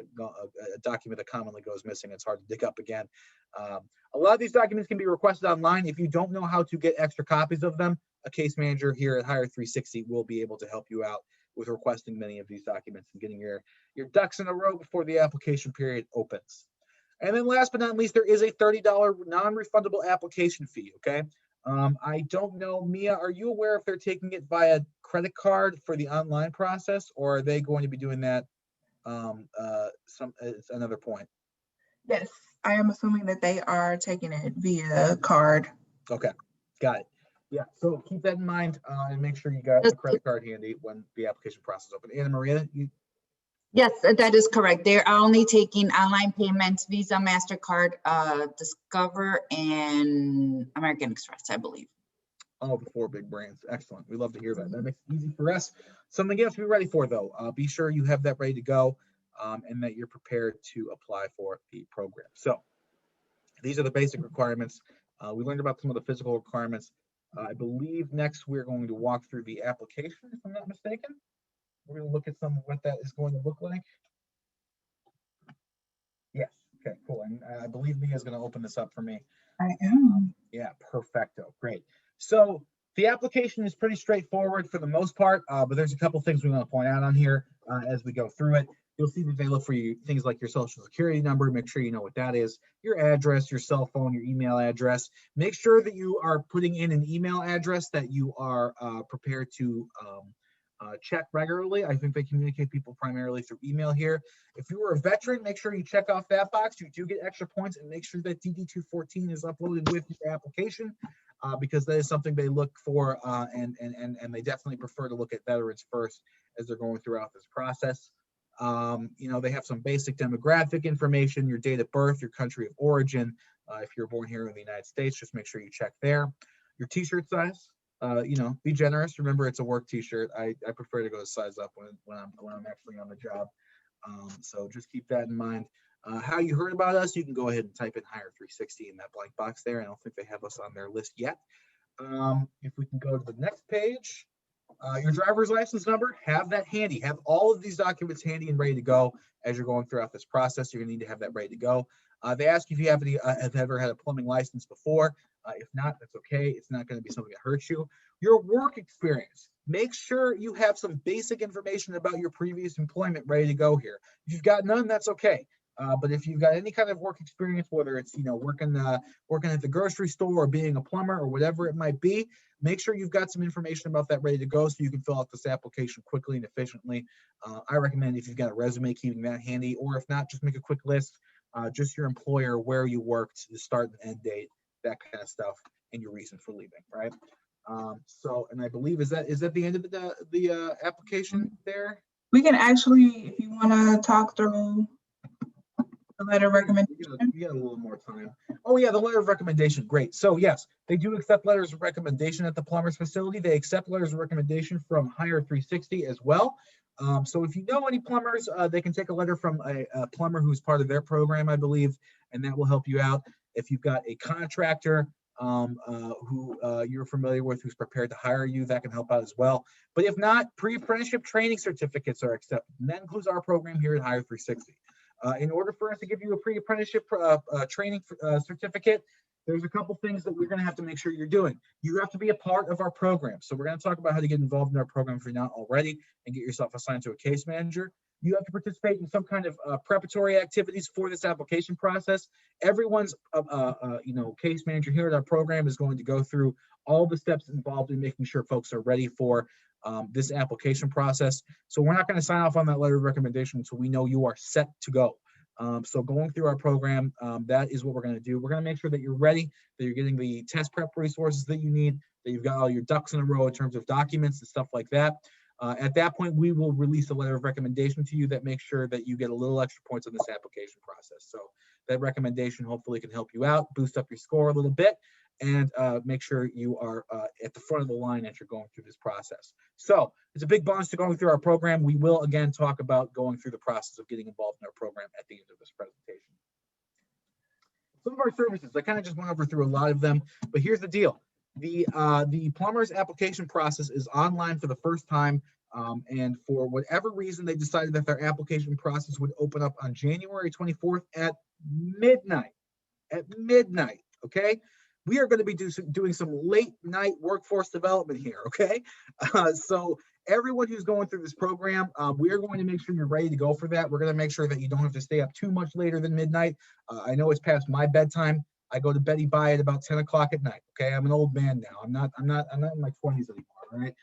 document that commonly goes missing. It's hard to dig up again. A lot of these documents can be requested online. If you don't know how to get extra copies of them, a case manager here at HIRE360 will be able to help you out with requesting many of these documents and getting your ducks in a row before the application period opens. And then last but not least, there is a $30 non-refundable application fee, okay? I don't know, Mia, are you aware if they're taking it via credit card for the online process, or are they going to be doing that it's another point? Yes, I am assuming that they are taking it via card. Okay, got it. Yeah, so keep that in mind and make sure you got the credit card handy when the application process opens. Anna Maria, you? Yes, that is correct. They're only taking online payments, Visa, MasterCard, Discover, and American Express, I believe. All the 4 big brands. Excellent. We love to hear that. That makes it easy for us. Something you have to be ready for, though. Be sure you have that ready to go and that you're prepared to apply for the program. So these are the basic requirements. We learned about some of the physical requirements. I believe next we're going to walk through the application, if I'm not mistaken. We're going to look at some of what that is going to look like. Yes. Okay, cool. And I believe Mia is going to open this up for me. I am. Yeah, perfecto. Great. So the application is pretty straightforward for the most part, but there's a couple things we want to point out on here as we go through it. You'll see that they look for you things like your social security number. Make sure you know what that is, your address, your cell phone, your email address. Make sure that you are putting in an email address that you are prepared to check regularly. I think they communicate people primarily through email here. If you were a veteran, make sure you check off that box. You do get extra points, and make sure that DD-214 is uploaded with your application because that is something they look for, and they definitely prefer to look at veterans first as they're going throughout this process. They have some basic demographic information, your date of birth, your country of origin. If you're born here in the United States, just make sure you check there. Your t-shirt size. Be generous. Remember, it's a work t-shirt. I prefer to go a size up when I'm actually on the job. So just keep that in mind. How you heard about us, you can go ahead and type in HIRE360 in that blank box there. I don't think they have us on their list yet. If we can go to the next page, your driver's license number, have that handy. Have all of these documents handy and ready to go as you're going throughout this process. You're going to need to have that ready to go. They ask you if you have ever had a plumbing license before. If not, that's okay. It's not going to be something that hurts you. Your work experience. Make sure you have some basic information about your previous employment ready to go here. If you've got none, that's okay. But if you've got any kind of work experience, whether it's working at the grocery store or being a plumber or whatever it might be, make sure you've got some information about that ready to go so you can fill out this application quickly and efficiently. I recommend if you've got a resume, keeping that handy, or if not, just make a quick list, just your employer, where you worked, the start and end date, that kind of stuff, and your reason for leaving, right? And I believe is that the end of the application there? We can actually, if you want to talk through the letter of recommendation. You got a little more time. Oh yeah, the letter of recommendation. Great. So yes, they do accept letters of recommendation at the Plumbers facility. They accept letters of recommendation from HIRE360 as well. So if you know any plumbers, they can take a letter from a plumber who's part of their program, I believe, and that will help you out. If you've got a contractor who you're familiar with, who's prepared to hire you, that can help out as well. But if not, pre-apprenticeship training certificates are accepted, and that includes our program here at HIRE360. In order for us to give you a pre-apprenticeship training certificate, there's a couple things that we're going to have to make sure you're doing. You have to be a part of our program. So we're going to talk about how to get involved in our program if you're not already and get yourself assigned to a case manager. You have to participate in some kind of preparatory activities for this application process. Everyone's case manager here at our program is going to go through all the steps involved in making sure folks are ready for this application process. So we're not going to sign off on that letter of recommendation until we know you are set to go. So going through our program, that is what we're going to do. We're going to make sure that you're ready, that you're getting the test prep resources that you need, that you've got all your ducks in a row in terms of documents and stuff like that. At that point, we will release a letter of recommendation to you that makes sure that you get a little extra points on this application process. So that recommendation hopefully can help you out, boost up your score a little bit, and make sure you are at the front of the line as you're going through this process. So it's a big bonus to going through our program. We will again talk about going through the process of getting involved in our program at the end of this presentation. Some of our services, I kind of just went over through a lot of them, but here's the deal. The Plumbers application process is online for the first time, and for whatever reason, they decided that their application process would open up on January 24th at midnight. Okay? We are going to be doing some late night workforce development here, okay? So everyone who's going through this program, we are going to make sure you're ready to go for that. We're going to make sure that you don't have to stay up too much later than midnight. I know it's past my bedtime. I go to Betty Bye at about 10 o'clock at night. Okay, I'm an old man now. I'm not in my 20s anymore. All right.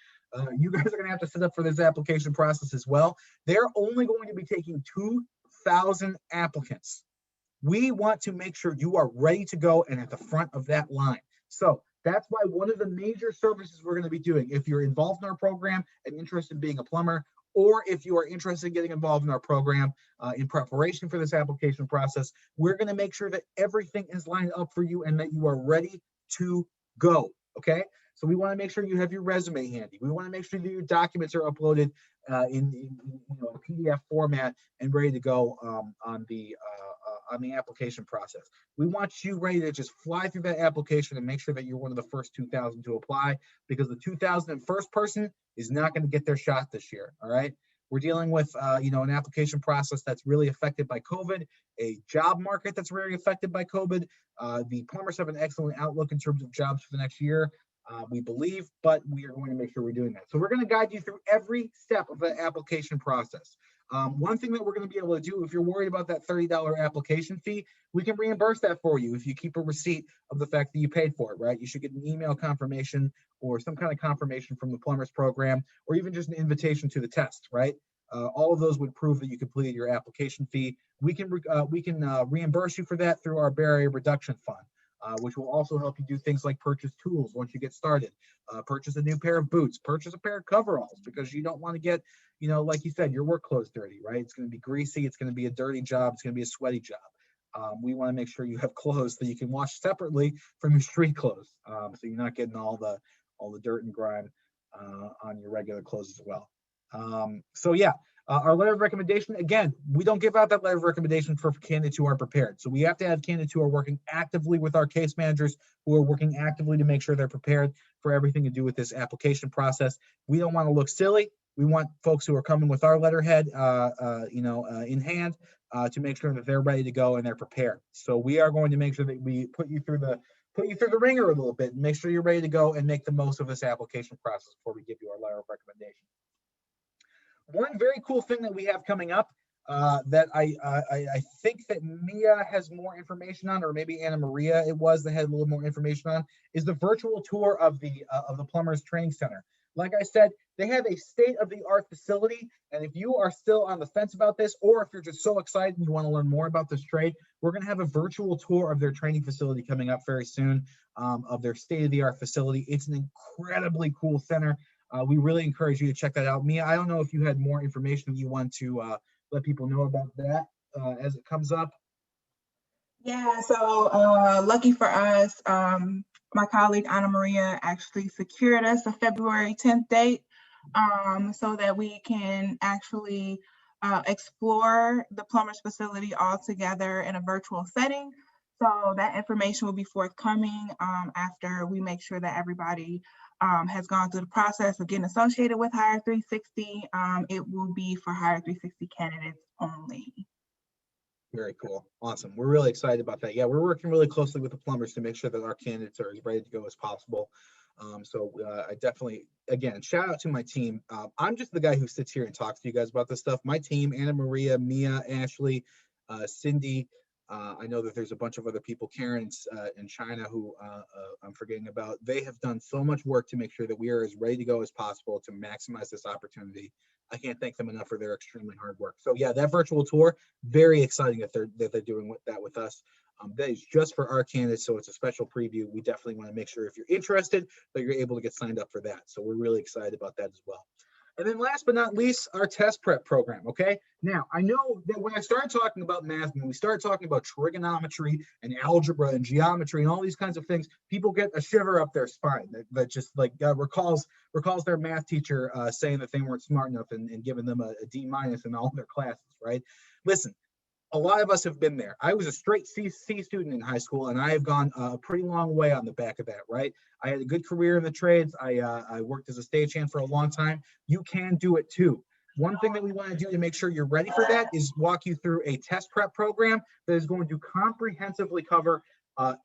You guys are going to have to sit up for this application process as well. They're only going to be taking 2,000 applicants. We want to make sure you are ready to go and at the front of that line. So that's why one of the major services we're going to be doing, if you're involved in our program and interested in being a plumber, or if you are interested in getting involved in our program in preparation for this application process, we're going to make sure that everything is lined up for you and that you are ready to go. Okay. So we want to make sure you have your resume handy. We want to make sure that your documents are uploaded in a PDF format and ready to go on the application process. We want you ready to just fly through that application and make sure that you're one of the first 2,000 to apply, because the 2,001st person is not going to get their shot this year. All right. We're dealing with, an application process that's really affected by COVID, a job market that's really affected by COVID. The plumbers have an excellent outlook in terms of jobs for the next year, we believe, but we are going to make sure we're doing that. So we're going to guide you through every step of the application process. One thing that we're going to be able to do, if you're worried about that $30 application fee, we can reimburse that for you if you keep a receipt of the fact that you paid for it, right? You should get an email confirmation or some kind of confirmation from the Plumbers program, or even just an invitation to the test, right? All of those would prove that you completed your application fee. We can reimburse you for that through our barrier reduction fund, which will also help you do things like purchase tools once you get started, purchase a new pair of boots, purchase a pair of coveralls, because you don't want to get, like you said, your work clothes dirty, right? It's going to be greasy. It's going to be a dirty job. It's going to be a sweaty job. We want to make sure you have clothes that you can wash separately from your street clothes, so you're not getting all the dirt and grime on your regular clothes as well. Our letter of recommendation, again, we don't give out that letter of recommendation for candidates who aren't prepared. So we have to have candidates who are working actively with our case managers, who are working actively to make sure they're prepared for everything to do with this application process. We don't want to look silly. We want folks who are coming with our letterhead, in hand, to make sure that they're ready to go and they're prepared. So we are going to make sure that we put you through the ringer a little bit and make sure you're ready to go and make the most of this application process before we give you our letter of recommendation. One very cool thing that we have coming up that I think that Mia has more information on, or maybe Anna Maria it was that had a little more information on, is the virtual tour of the Plumbers Training Center. Like I said, they have a state-of-the-art facility, and if you are still on the fence about this, or if you're just so excited and you want to learn more about this trade, we're going to have a virtual tour of their training facility coming up very soon, of their state-of-the-art facility. It's an incredibly cool center. We really encourage you to check that out. Mia, I don't know if you had more information you want to let people know about that as it comes up. Yeah, so lucky for us, my colleague Anna Maria actually secured us a February 10th date, so that we can actually explore the Plumbers facility all together in a virtual setting. So that information will be forthcoming after we make sure that everybody has gone through the process of getting associated with HIRE360. It will be for HIRE360 candidates only. Very cool. Awesome. We're really excited about that. Yeah, we're working really closely with the plumbers to make sure that our candidates are as ready to go as possible. I definitely, again, shout out to my team. I'm just the guy who sits here and talks to you guys about this stuff. My team, Anna Maria, Mia, Ashley, Cindy. I know that there's a bunch of other people, Karen in China, who I'm forgetting about. They have done so much work to make sure that we are as ready to go as possible to maximize this opportunity. I can't thank them enough for their extremely hard work. So yeah, that virtual tour, very exciting that they're doing that with us. That is just for our candidates, so it's a special preview. We definitely want to make sure if you're interested that you're able to get signed up for that. So we're really excited about that as well. And then last but not least, our test prep program, okay? Now, I know that when I start talking about math, when we start talking about trigonometry and algebra and geometry and all these kinds of things, people get a shiver up their spine that just like recalls their math teacher saying that they weren't smart enough and giving them a D- in all their classes, right? Listen, a lot of us have been there. I was a straight C student in high school, and I have gone a pretty long way on the back of that, right? I had a good career in the trades. I worked as a stagehand for a long time. You can do it too. One thing that we want to do to make sure you're ready for that is walk you through a test prep program that is going to comprehensively cover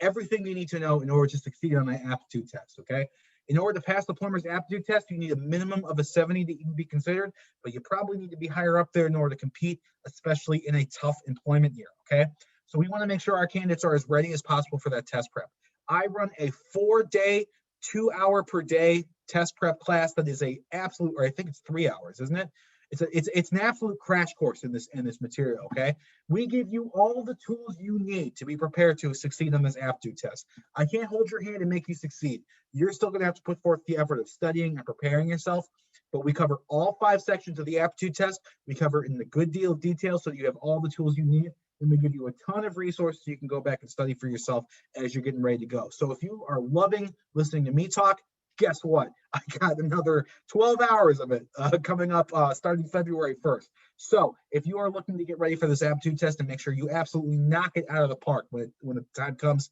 everything you need to know in order to succeed on the aptitude test, okay? In order to pass the plumber's aptitude test, you need a minimum of a 70 to even be considered, but you probably need to be higher up there in order to compete, especially in a tough employment year, okay? So we want to make sure our candidates are as ready as possible for that test prep. I run a 4-day, 2-hour per day test prep class that is a absolute, or I think it's 3 hours, isn't it? It's an absolute crash course in this material, okay? We give you all the tools you need to be prepared to succeed on this aptitude test. I can't hold your hand and make you succeed. You're still going to have to put forth the effort of studying and preparing yourself, but we cover all 5 sections of the aptitude test. We cover it in a good deal of detail so you have all the tools you need, and we give you a ton of resources so you can go back and study for yourself as you're getting ready to go. So if you are loving listening to me talk, guess what? I got another 12 hours of it coming up starting February 1st. So if you are looking to get ready for this aptitude test and make sure you absolutely knock it out of the park when the time comes,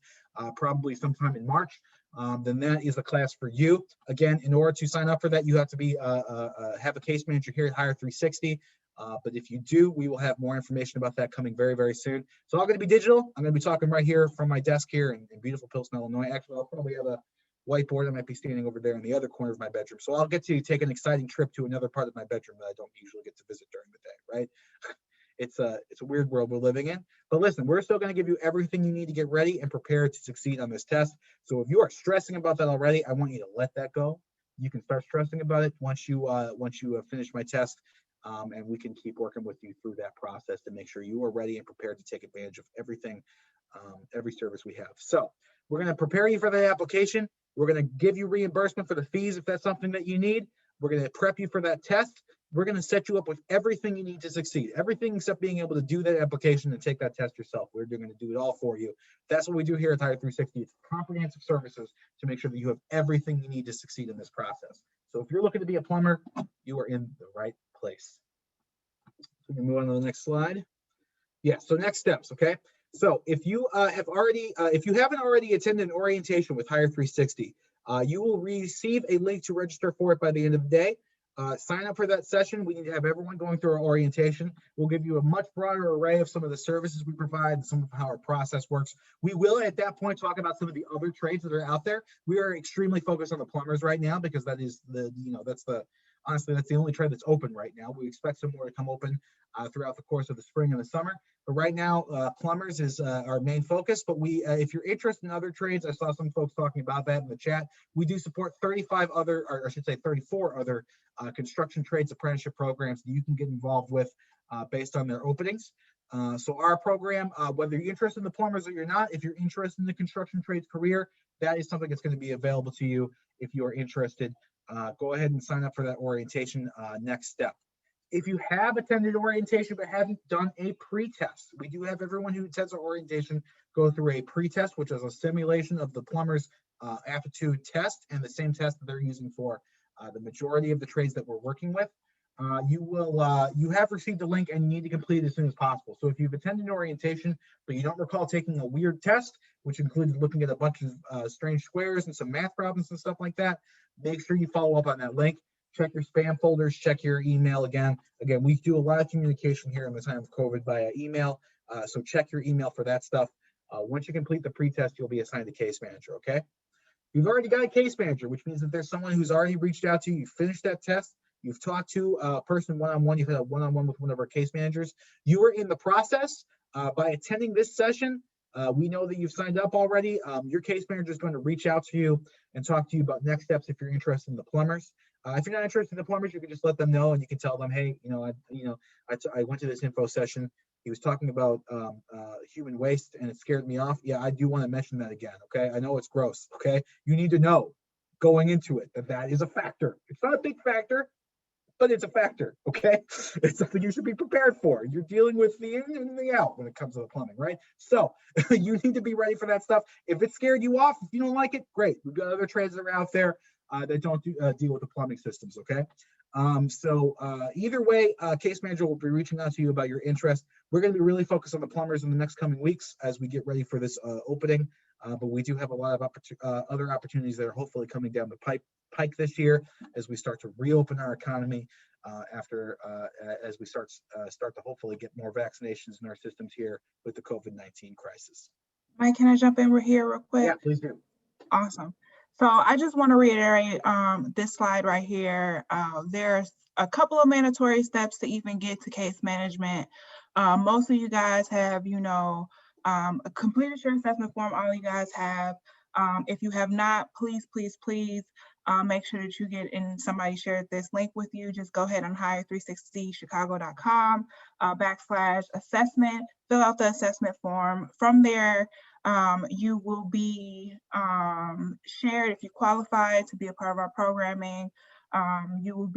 probably sometime in March, then that is the class for you. Again, in order to sign up for that, you have to be have a case manager here at HIRE360. But if you do, we will have more information about that coming very, very soon. It's all going to be digital. I'm going to be talking right here from my desk here in beautiful Pilsen, Illinois. Actually, I'll probably have a whiteboard. I might be standing over there in the other corner of my bedroom. So I'll get to take an exciting trip to another part of my bedroom that I don't usually get to visit during the day, right? It's a weird world we're living in. But listen, we're still going to give you everything you need to get ready and prepared to succeed on this test. So if you are stressing about that already, I want you to let that go. You can start stressing about it once you finish my test, and we can keep working with you through that process to make sure you are ready and prepared to take advantage of everything, every service we have. So we're going to prepare you for the application. We're going to give you reimbursement for the fees if that's something that you need. We're going to prep you for that test. We're going to set you up with everything you need to succeed, everything except being able to do that application and take that test yourself. We're going to do it all for you. That's what we do here at HIRE360. It's comprehensive services to make sure that you have everything you need to succeed in this process. So if you're looking to be a plumber, you are in the right place. So we can move on to the next slide. Yeah, so next steps, okay? So if you if you haven't already attended an orientation with HIRE360, you will receive a link to register for it by the end of the day. Sign up for that session. We need to have everyone going through our orientation. We'll give you a much broader array of some of the services we provide and some of how our process works. We will at that point talk about some of the other trades that are out there. We are extremely focused on the plumbers right now because that is honestly, that's the only trade that's open right now. We expect some more to come open throughout the course of the spring and the summer. But right now, plumbers is our main focus. But if you're interested in other trades, I saw some folks talking about that in the chat. We do support 34 other construction trades apprenticeship programs that you can get involved with based on their openings. So our program, whether you're interested in the plumbers or you're not, if you're interested in the construction trades career, that is something that's going to be available to you if you are interested. Go ahead and sign up for that orientation next step. If you have attended orientation but haven't done a pre-test, we do have everyone who attends our orientation go through a pre-test, which is a simulation of the plumber's aptitude test and the same test that they're using for the majority of the trades that we're working with. You have received a link and you need to complete it as soon as possible. So if you've attended orientation, but you don't recall taking a weird test, which included looking at a bunch of strange squares and some math problems and stuff like that, make sure you follow up on that link. Check your spam folders, check your email again. Again, we do a lot of communication here in the time of COVID via email. So check your email for that stuff. Once you complete the pre-test, you'll be assigned a case manager, okay? You've already got a case manager, which means that there's someone who's already reached out to you, you finished that test, you've talked to a person one-on-one, you've had a one-on-one with one of our case managers. You are in the process. By attending this session, we know that you've signed up already. Your case manager is going to reach out to you and talk to you about next steps if you're interested in the plumbers. If you're not interested in the plumbers, you can just let them know, and you can tell them, hey, I went to this info session. He was talking about human waste, and it scared me off. Yeah, I do want to mention that again. Okay, I know it's gross. Okay, you need to know going into it that that is a factor. It's not a big factor, but it's a factor. Okay, it's something you should be prepared for. You're dealing with the in and the out when it comes to the plumbing, right? So you need to be ready for that stuff. If it scared you off, if you don't like it, great. We've got other trades that are out there that don't deal with the plumbing systems. Okay. Either way, case manager will be reaching out to you about your interest. We're going to be really focused on the plumbers in the next coming weeks as we get ready for this opening. But we do have a lot of other opportunities that are hopefully coming down the pike this year as we start to reopen our economy as we start to hopefully get more vaccinations in our systems here with the COVID-19 crisis. Mike, can I jump in here real quick? Yeah, please do. Awesome. So I just want to reiterate this slide right here. There's a couple of mandatory steps to even get to case management. Most of you guys have, completed your assessment form. All you guys have. If you have not, please make sure that you get in. Somebody shared this link with you. Just go ahead on HIRE360chicago.com /assessment. Fill out the assessment form. From there, you will be shared if you qualify to be a part of our programming. You will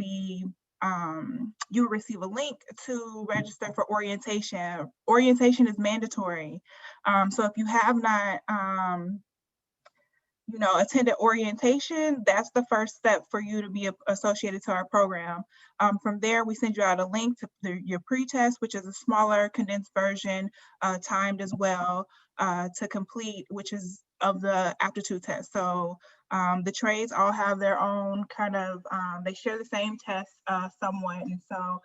receive a link to register for orientation. Orientation is mandatory. So if you have not attended orientation, that's the first step for you to be associated to our program. From there, we send you out a link to your pre-test, which is a smaller condensed version, timed as well to complete, which is of the aptitude test. So the trades all have their own kind of, they share the same test somewhat. And so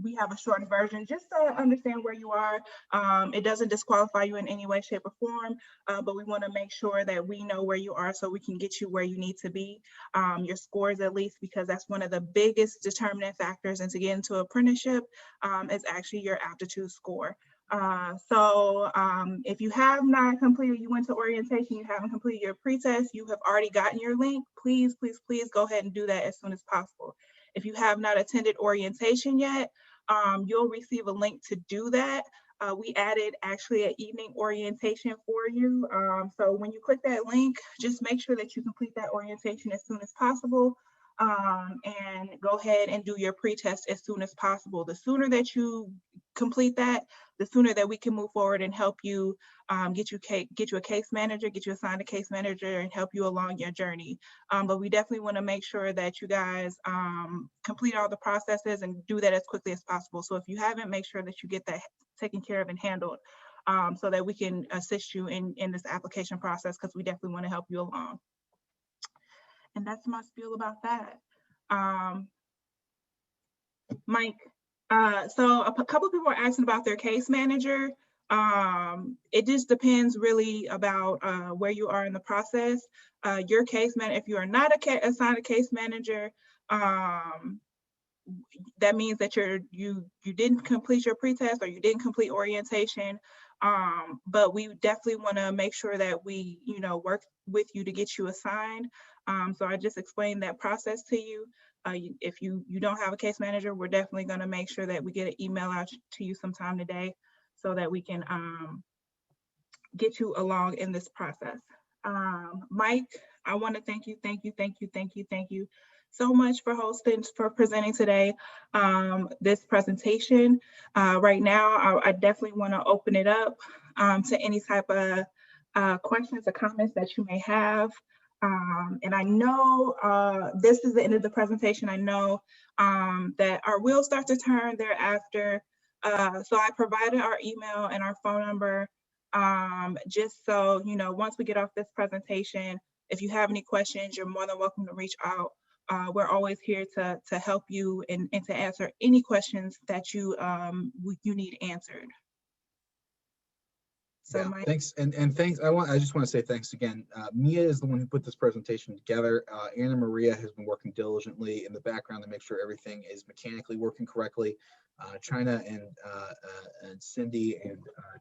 we have a shortened version just to understand where you are. It doesn't disqualify you in any way, shape, or form, but we want to make sure that we know where you are so we can get you where you need to be, your scores at least, because that's one of the biggest determinant factors into getting into apprenticeship is actually your aptitude score. If you have not completed, you went to orientation, you haven't completed your pre-test, you have already gotten your link, please go ahead and do that as soon as possible. If you have not attended orientation yet, you'll receive a link to do that. We added actually an evening orientation for you. So when you click that link, just make sure that you complete that orientation as soon as possible. And go ahead and do your pre-test as soon as possible. The sooner that you complete that, the sooner that we can move forward and help you get you a case manager, get you assigned a case manager, and help you along your journey. But we definitely want to make sure that you guys complete all the processes and do that as quickly as possible. So if you haven't, make sure that you get that taken care of and handled so that we can assist you in this application process, because we definitely want to help you along. And that's my spiel about that. Mike, so a couple of people are asking about their case manager. It just depends really about where you are in the process. Your case manager, if you are not assigned a case manager, that means that you didn't complete your pre-test or you didn't complete orientation. But we definitely want to make sure that we, work with you to get you assigned. So I just explained that process to you. If you don't have a case manager, we're definitely going to make sure that we get an email out to you sometime today so that we can get you along in this process. Mike, I want to thank you so much for presenting today this presentation. Right now, I definitely want to open it up to any type of questions or comments that you may have. And I know this is the end of the presentation. I know that our wheels start to turn thereafter. So I provided our email and our phone number just so, once we get off this presentation, if you have any questions, you're more than welcome to reach out. We're always here to help you and to answer any questions that you need answered. So Yeah, Mike, thanks. And thanks. I just want to say thanks again. Mia is the one who put this presentation together. Anna Maria has been working diligently in the background to make sure everything is mechanically working correctly. China and Cindy and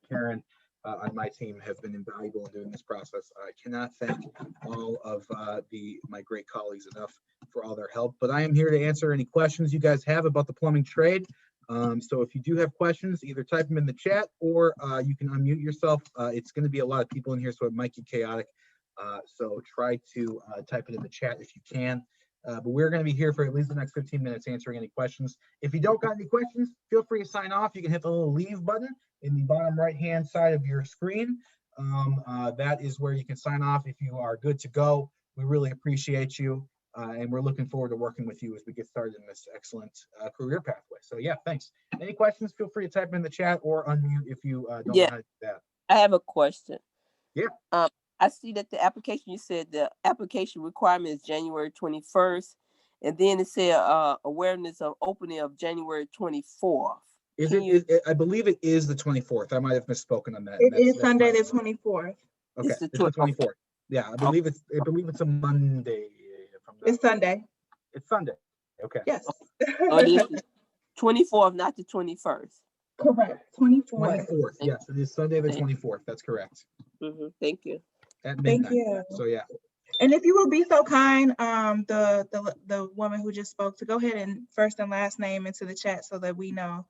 Karen on my team have been invaluable in doing this process. I cannot thank all of my great colleagues enough for all their help, but I am here to answer any questions you guys have about the plumbing trade. So if you do have questions, either type them in the chat or you can unmute yourself. It's going to be a lot of people in here, so it might get chaotic. So try to type it in the chat if you can. But we're going to be here for at least the next 15 minutes answering any questions. If you don't got any questions, feel free to sign off. You can hit the little leave button in the bottom right-hand side of your screen. That is where you can sign off if you are good to go. We really appreciate you. And we're looking forward to working with you as we get started in this excellent career pathway. So yeah, thanks. Any questions, feel free to type in the chat or unmute if you don't know how to do that. I have a question. Yeah. I see that the application, you said the application requirement is January 21st, and then it said awareness of opening of January 24th. I believe it is the 24th. I might have misspoken on that. it is Sunday the 24th. Okay, It's the it's the 24th. Yeah, I believe it's a Monday. It's Sunday. It's Sunday. Okay. Yes. Oh, it is the 24th, not the 21st. Correct. 24th. 24th. Yes, it is Sunday the 24th. That's correct. Thank you. At Thank midnight. you. So yeah. And if you will be so kind, the woman who just spoke, to go ahead and first and last name into the chat so that we know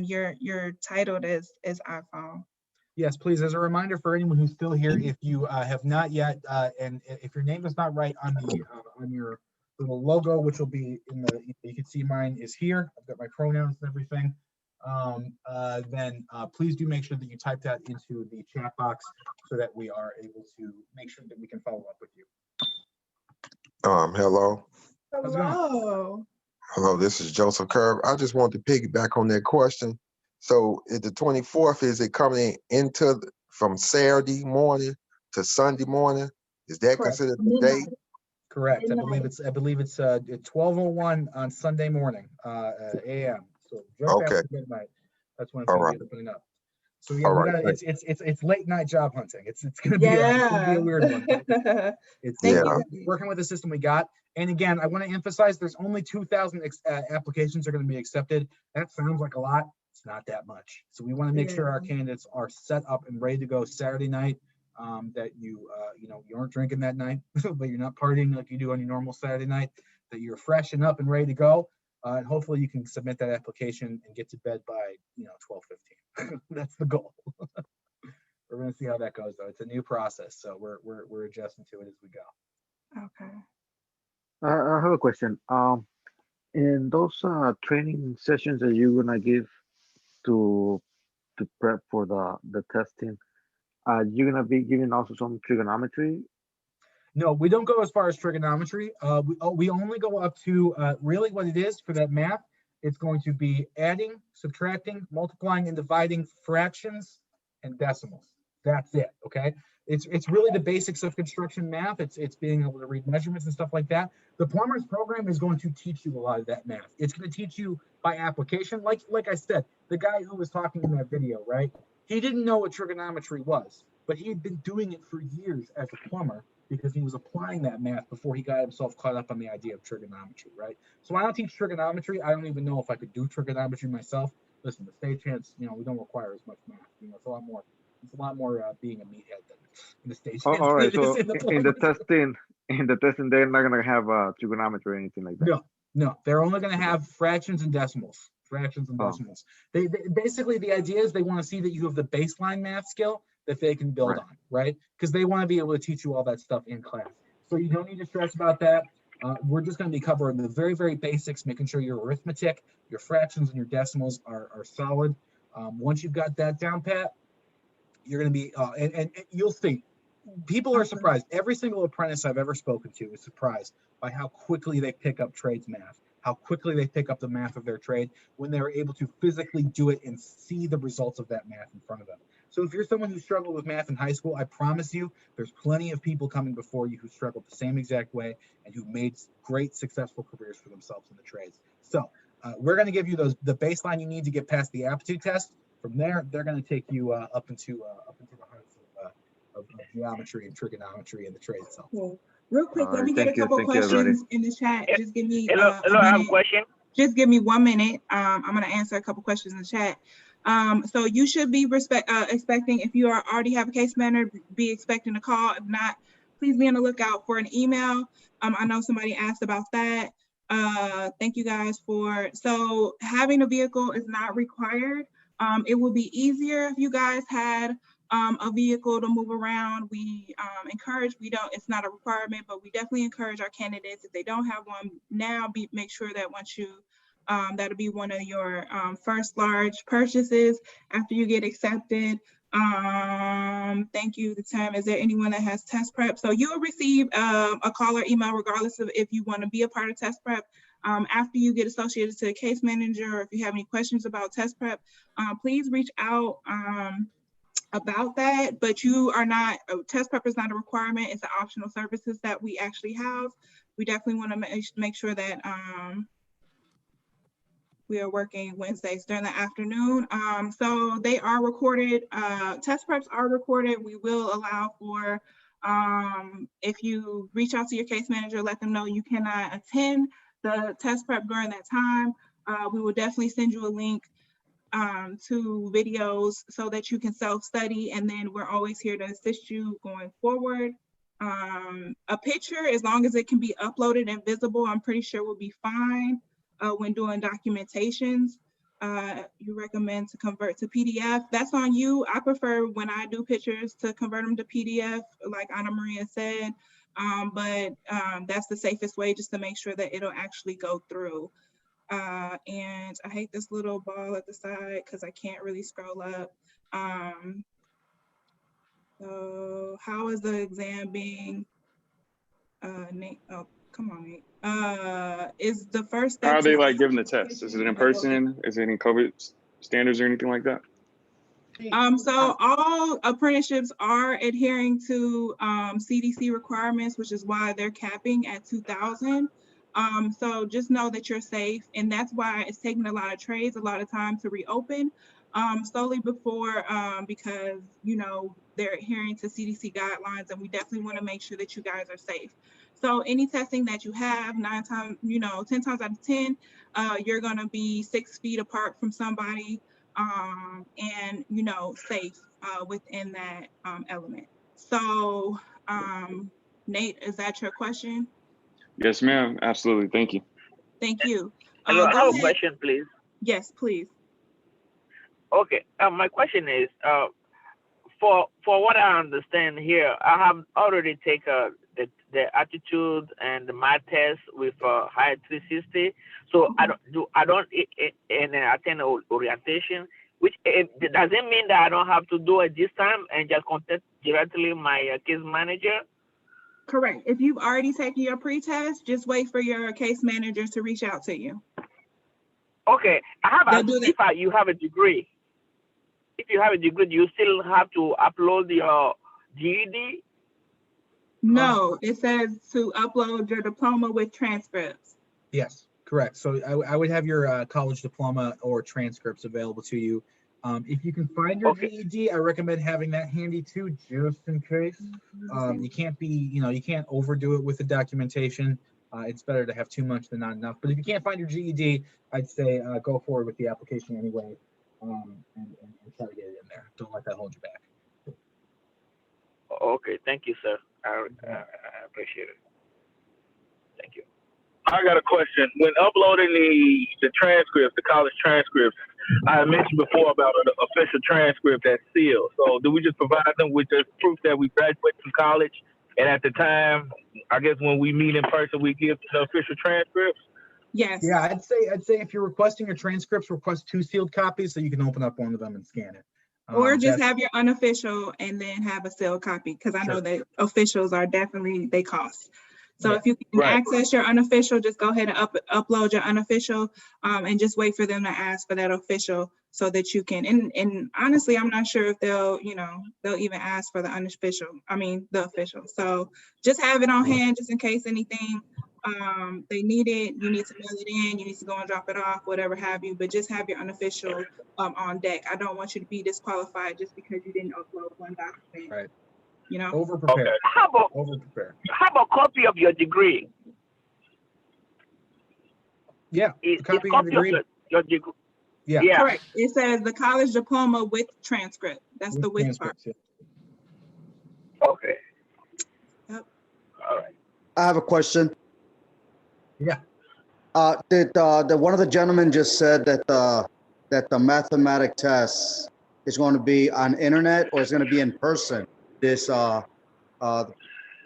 you're titled as iPhone. Yes, please. As a reminder for anyone who's still here, if you have not yet, and if your name is not right on the on your little logo, which will be in the, you can see mine is here. I've got my pronouns and everything. Then please do make sure that you type that into the chat box so that we are able to make sure that we can follow up with you. Hello. How's it going? Hello. Hello, this is Joseph Curb. I just want to piggyback on that question. So at the 24th, is it coming into from Saturday morning to Sunday morning? Is that Correct. considered the day? Midnight. Correct. I Midnight. believe it's 12:01 on Sunday morning, a.m. So just Okay. after midnight. That's when it's All going right. to be opening up. So yeah, All we right. got it's late night job hunting. It's gonna be a weird one. But it's Yeah. working with the system we got. And again, I want to emphasize there's only 2,000 applications are going to be accepted. That sounds like a lot. It's not that much. So we want to make sure our candidates are set up and ready to go Saturday night. That you aren't drinking that night, but you're not partying like you do on your normal Saturday night. That you're fresh and up and ready to go. And hopefully you can submit that application and get to bed by 12:15. That's the goal. We're going to see how that goes, though. It's a new process, so we're adjusting to it as we go. Okay. I have a question. In those training sessions that you're gonna give to prep for the testing, you're gonna be giving also some trigonometry. No, we don't go as far as trigonometry. We only go up to really what it is for that math. It's going to be adding, subtracting, multiplying, and dividing fractions and decimals. That's it. Okay. It's really the basics of construction math. It's being able to read measurements and stuff like that. The Plumbers program is going to teach you a lot of that math. It's going to teach you by application. Like I said, the guy who was talking in that video, right? He didn't know what trigonometry was, but he had been doing it for years as a plumber because he was applying that math before he got himself caught up on the idea of trigonometry, right? So I don't teach trigonometry. I don't even know if I could do trigonometry myself. Listen, the state chance, we don't require as much math. It's a lot more. It's a lot more being a meathead than in the state. Oh, all right. So in the testing, they're not gonna have trigonometry or anything like that. No, they're only going to have fractions and decimals. They basically, the idea is they want to see that you have the baseline math skill that they can build on, right? Because they want to be able to teach you all that stuff in class. So you don't need to stress about that. We're just going to be covering the very, very basics, making sure your arithmetic, your fractions, and your decimals are solid. Once you've got that down pat, you're going to be, and you'll see, people are surprised. Every single apprentice I've ever spoken to is surprised by how quickly they pick up trades math, how quickly they pick up the math of their trade when they're able to physically do it and see the results of that math in front of them. So if you're someone who struggled with math in high school, I promise you there's plenty of people coming before you who struggled the same exact way and who made great successful careers for themselves in the trades. So we're going to give you the baseline you need to get past the aptitude test. From there, they're going to take you up into the hearts of geometry and trigonometry and the trade itself. Cool. Real quick, All let right, me get a thank you. couple Thank you, everybody. questions in the chat. Just give me Hello, a I have a minute. question. Just give me 1 minute. I'm going to answer a couple questions in the chat. So you should be expecting, if you already have a case manager, be expecting a call. If not, please be on the lookout for an email. I know somebody asked about that. Thank you guys so having a vehicle is not required. It would be easier if you guys had a vehicle to move around. We encourage, it's not a requirement, but we definitely encourage our candidates, if they don't have one now, make sure that once you, that'll be one of your first large purchases after you get accepted. Thank you, the time. Is there anyone that has test prep? So you will receive a call or email regardless of if you want to be a part of test prep. After you get associated to a case manager, or if you have any questions about test prep, please reach out about that. But you are not, test prep is not a requirement. It's an optional services that we actually have. We definitely want to make sure that we are working Wednesdays during the afternoon. So they are recorded. Test preps are recorded. We will allow for, if you reach out to your case manager, let them know you cannot attend the test prep during that time. We will definitely send you a link to videos so that you can self-study, and then we're always here to assist you going forward. A picture, as long as it can be uploaded and visible, I'm pretty sure will be fine. When doing documentations, you recommend to convert to PDF. That's on you. I prefer when I do pictures to convert them to PDF, like Ana Maria said, but that's the safest way, just to make sure that it'll actually go through. And I hate this little ball at the side because I can't really scroll up. So how is the exam being, Nate? Oh, come on, Nate. Is the first step? How are they like giving the test? Is it in person? Is it in COVID standards or anything like that? So all apprenticeships are adhering to CDC requirements, which is why they're capping at 2,000. So just know that you're safe, and that's why it's taking a lot of trades a lot of time to reopen slowly before, because they're adhering to CDC guidelines, and we definitely want to make sure that you guys are safe. So any testing that you have, 10 times out of 10, you're going to be 6 feet apart from somebody, and safe within that element. So Nate, is that your question? Yes, ma'am. Absolutely. Thank you. Thank you. Hello, I have a question, please. Yes, please. Okay, my question is, for what I understand here, I have already taken the aptitude and the math test with HIRE360. So I don't attend orientation. Which does it mean that I don't have to do it this time and just contact directly my case manager? Correct. If you've already taken your pre-test, just wait for your case manager to reach out to you. Okay, you have a degree. If you have a degree, do you still have to upload your GED? No, it says to upload your diploma with transcripts. Yes, correct. So I would have your college diploma or transcripts available to you. If you can find your GED, I recommend having that handy too, just in case. You can't you can't overdo it with the documentation. It's better to have too much than not enough. But if you can't find your GED, I'd say go forward with the application anyway, and try to get it in there. Don't let that hold you back. Okay, thank you, sir. I appreciate it. Thank you. I got a question. When uploading the transcripts, the college transcripts, I mentioned before about an official transcript that's sealed. So do we just provide them with the proof that we graduated from college? And at the time, I guess when we meet in person, we give the official transcripts? Yes. Yeah, I'd say if you're requesting your transcripts, request 2 sealed copies so you can open up one of them and scan it. Or just have your unofficial and then have a sealed copy, because I know that officials are definitely, they cost. So if you can access your unofficial, just go ahead and upload your unofficial, and just wait for them to ask for that official so that you can, and honestly, I'm not sure if they'll even ask for the unofficial, the official. So just have it on hand just in case anything they need it, you need to mail it in, you need to go and drop it off, whatever have you, but just have your unofficial on deck. I don't want you to be disqualified just because you didn't upload one document. Right. You know? Over prepare. Okay. How about copy of your degree? Yeah. Is Copy of copy degree. of your degree? Yeah. Correct. It says the college diploma with transcript. That's the with part. Yeah. Okay. Yep. All right. I have a question. Yeah. Did the one of the gentlemen just said that the mathematic test is going to be on internet or is going to be in person? This what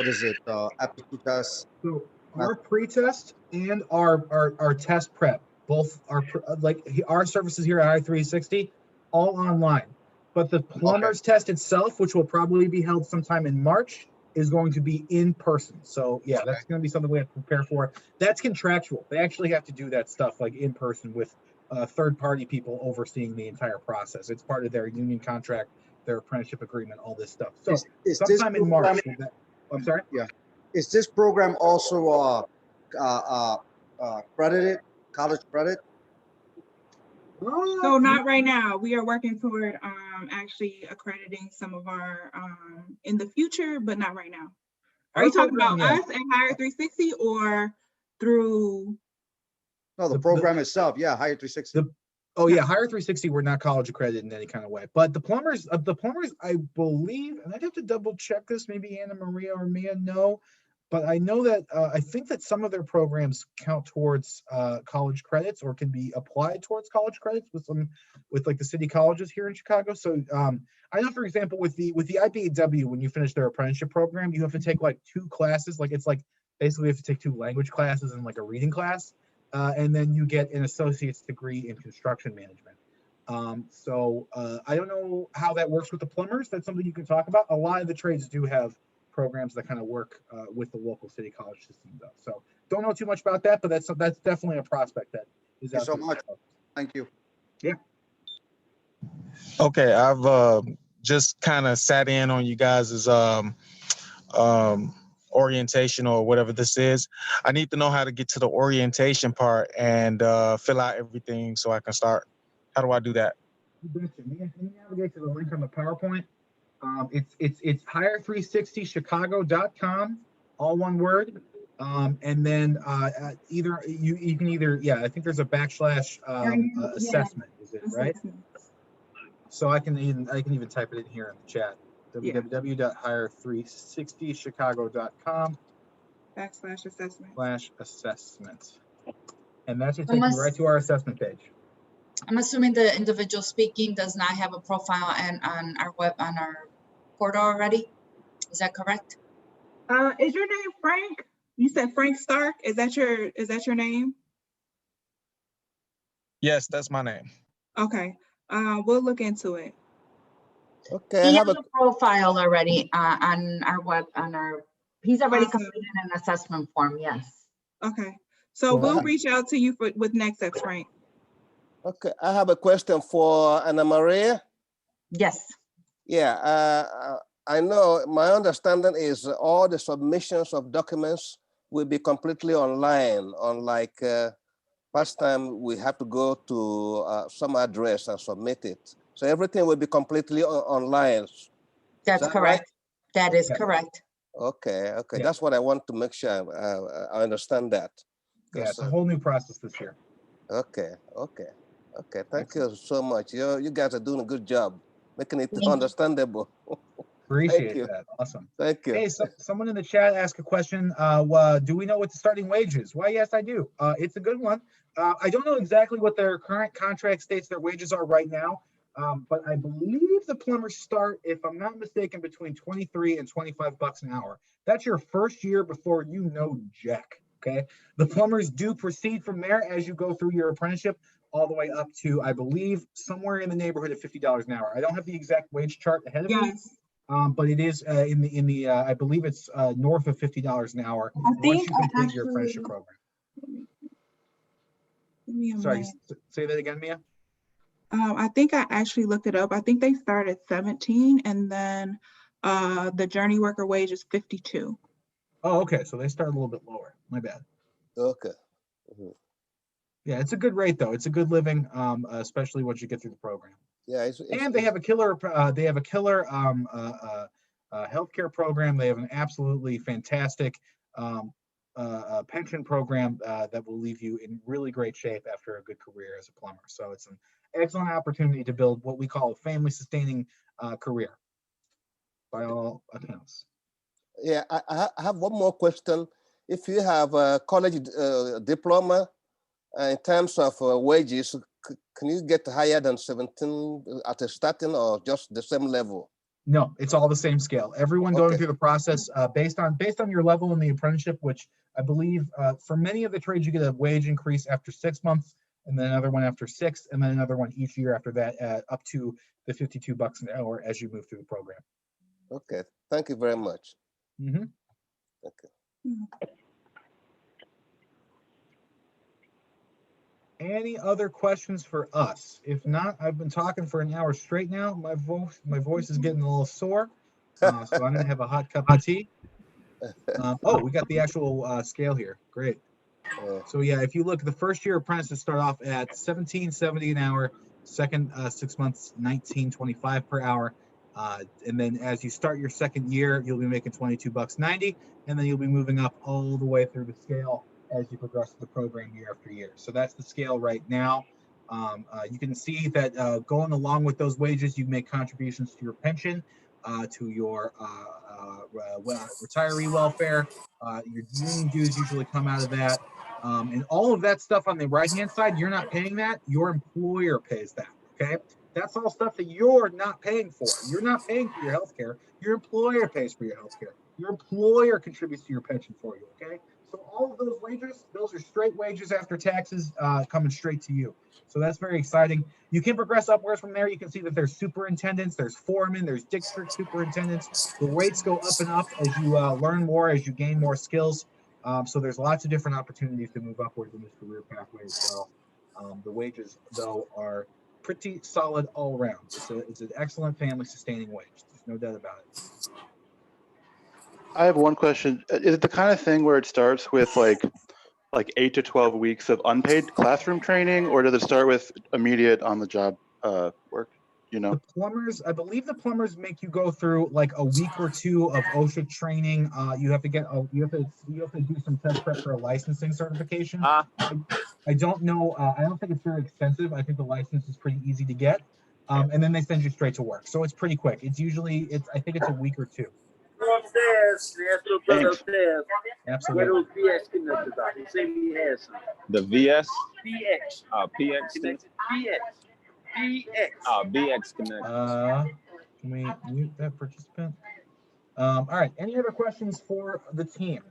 is it? Aptitude test. So our pre-test and our test prep, both are like our services here at HIRE360, all online. But the plumbers test itself, which will probably be held sometime in March, is going to be in person. So yeah, that's going to be something we have to prepare for. That's contractual. They actually have to do that stuff like in person with third-party people overseeing the entire process. It's part of their union contract, their apprenticeship agreement, all this stuff. So is sometime in March. I'm sorry? Yeah. Is this program also credited, college credit? So not right now. We are working toward actually accrediting some of our in the future, but not right now. Are you talking about us at HIRE360 or through? No, the program itself. Yeah, HIRE360. Oh yeah, HIRE360. We're not college accredited in any kind of way. But the plumbers, I believe, and I'd have to double check this. Maybe Anna Maria or Mia know, but I know that I think that some of their programs count towards college credits or can be applied towards college credits with like the city colleges here in Chicago. So I know, for example, with the IBAW, when you finish their apprenticeship program, you have to take like 2 classes. Like it's like basically you have to take 2 language classes and like a reading class. And then you get an associate's degree in construction management. So I don't know how that works with the plumbers. That's something you can talk about. A lot of the trades do have programs that kind of work with the local city college system, though. So don't know too much about that, but that's definitely a prospect that is out there. Thank you so much. Thank you. Yeah. Okay, I've just kind of sat in on you guys' orientation or whatever this is. I need to know how to get to the orientation part and fill out everything so I can start. How do I do that? Can you navigate to the link on the PowerPoint? It's HIRE360Chicago.com, all one word. And then either you can either, I think there's a / assessment, is it right? So I can even type it in here in the chat. www.hire360chicago.com /assessment. And that should take you right to our assessment page. I'm assuming the individual speaking does not have a profile and on our portal already. Is that correct? Is your name Frank? You said Frank Stark. Is that your name? Yes, that's my name. Okay. We'll look into it. Okay. He has a profile already on our he's already completed an assessment form. Yes. Okay. So we'll reach out to you with next steps, Frank. Okay, I have a question for Anna Maria. Yes. Yeah, I know my understanding is all the submissions of documents will be completely online, unlike past time we have to go to some address and submit it. So everything will be completely online. That's correct. Right? That is correct. Okay, okay. Yeah. That's what I want to make sure I understand that. Yeah, it's a whole new process this year. Okay, okay. Okay, thank you so much. You guys are doing a good job making it understandable. Appreciate that. Awesome. Thank you. Hey, someone in the chat asked a question. Do we know what the starting wage is? Why, yes, I do. It's a good one. I don't know exactly what their current contract states their wages are right now, but I believe the plumbers start, if I'm not mistaken, between 23 and 25 bucks an hour. That's your first year before you know jack. Okay. The plumbers do proceed from there as you go through your apprenticeship, all the way up to, I believe, somewhere in the neighborhood of $50 an hour. I don't have the exact wage chart ahead of me, but it is in the I believe it's north of $50 an hour once you complete your apprenticeship program. Sorry, say that again, Mia. I think I actually looked it up. I think they start at 17, and then the journey worker wage is 52. Oh, okay. So they start a little bit lower. My bad. Okay. Mhm. Yeah, it's a good rate though. It's a good living, especially once you get through the program. Yeah, And they have a killer. Healthcare program. They have an absolutely fantastic pension program that will leave you in really great shape after a good career as a plumber. So it's an excellent opportunity to build what we call a family-sustaining career, by all accounts. Yeah, I have one more question. If you have a college diploma, in terms of wages, can you get higher than 17 at a starting, or just the same level? No, it's all the same scale. Everyone going through the process based on your level in the apprenticeship, which I believe for many of the trades you get a wage increase after 6 months, and then another one after 6, and then another one each year after that, up to the $52 an hour as you move through the program. Okay, thank you very much. Mm-hmm. Okay. Any other questions for us? If not, I've been talking for an hour straight now. My voice is getting a little sore, so I'm gonna have a hot cup of tea. Oh, we got the actual scale here. Great. So yeah, if you look, the first year apprentices start off at $17.70 an hour. Second 6 months, $19.25 per hour. And then as you start your second year, you'll be making $22.90, and then you'll be moving up all the way through the scale as you progress through the program year after year. So that's the scale right now. You can see that going along with those wages, you make contributions to your pension, to your retiree welfare. Your union dues usually come out of that. And all of that stuff on the right-hand side, you're not paying that. Your employer pays that, okay? That's all stuff that you're not paying for. You're not paying for your health care. Your employer pays for your health care. Your employer contributes to your pension for you, okay? So all of those wages, those are straight wages after taxes coming straight to you. So that's very exciting. You can progress upwards from there. You can see that there's superintendents, there's foremen, there's district superintendents. The rates go up and up as you learn more, as you gain more skills. So there's lots of different opportunities to move upwards in this career pathway as well. The wages, though, are pretty solid all around. It's an excellent family sustaining wage. There's no doubt about it. I have one question. Is it the kind of thing where it starts with like 8 to 12 weeks of unpaid classroom training, or does it start with immediate on the job work? You know, the plumbers, I believe the plumbers make you go through like a week or two of OSHA training. You have to do some test prep for a licensing certification. I don't know. I don't think it's very expensive. I think the license is pretty easy to get. And then they send you straight to work. So it's pretty quick. I think it's a week or two. Go upstairs. Thanks. Absolutely. Where those VX connectors are. He said he has some. The VS? VX. PX? Connected. VX. VX. VX connect. Can we mute that participant? All right. Any other questions for the team?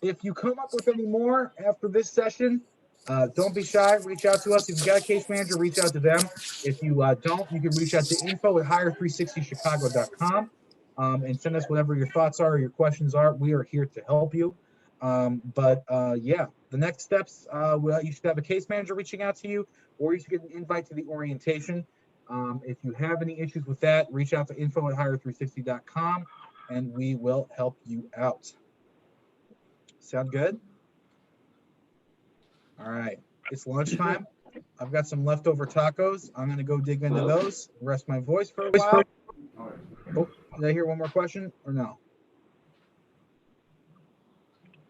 If you come up with any more after this session, don't be shy. Reach out to us. If you got a case manager, reach out to them. If you don't, you can reach out to info@HIRE360chicago.com and send us whatever your thoughts are or your questions are. We are here to help you. Yeah, the next steps, you should have a case manager reaching out to you, or you should get an invite to the orientation. If you have any issues with that, reach out to info@HIRE360.com and we will help you out. Sound good? All right, it's lunchtime. I've got some leftover tacos. I'm gonna go dig into those, rest my voice for a while. Oh, did I hear one more question or no?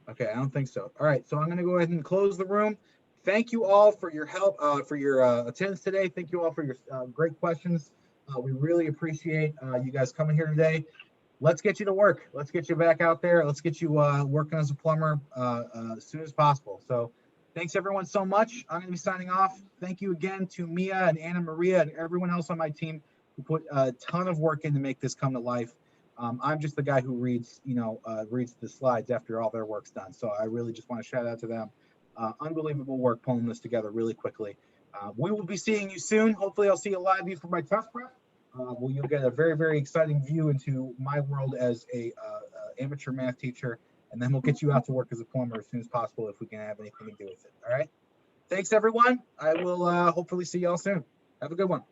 Okay, I don't think so. All right, so I'm gonna go ahead and close the room. Thank you all for your help, for your attendance today. Thank you all for your great questions. We really appreciate you guys coming here today. Let's get you to work. Let's get you back out there. Let's get you working as a plumber as soon as possible. So thanks everyone so much. I'm gonna be signing off. Thank you again to Mia and Anna Maria and everyone else on my team who put a ton of work in to make this come to life. I'm just the guy who reads the slides after all their work's done. So I really just want to shout out to them. Unbelievable work pulling this together really quickly. We will be seeing you soon. Hopefully I'll see a live view for my test prep. Well, you'll get a very, very exciting view into my world as a amateur math teacher, and then we'll get you out to work as a plumber as soon as possible if we can have anything to do with it. All right. Thanks, everyone. I will hopefully see y'all soon. Have a good one.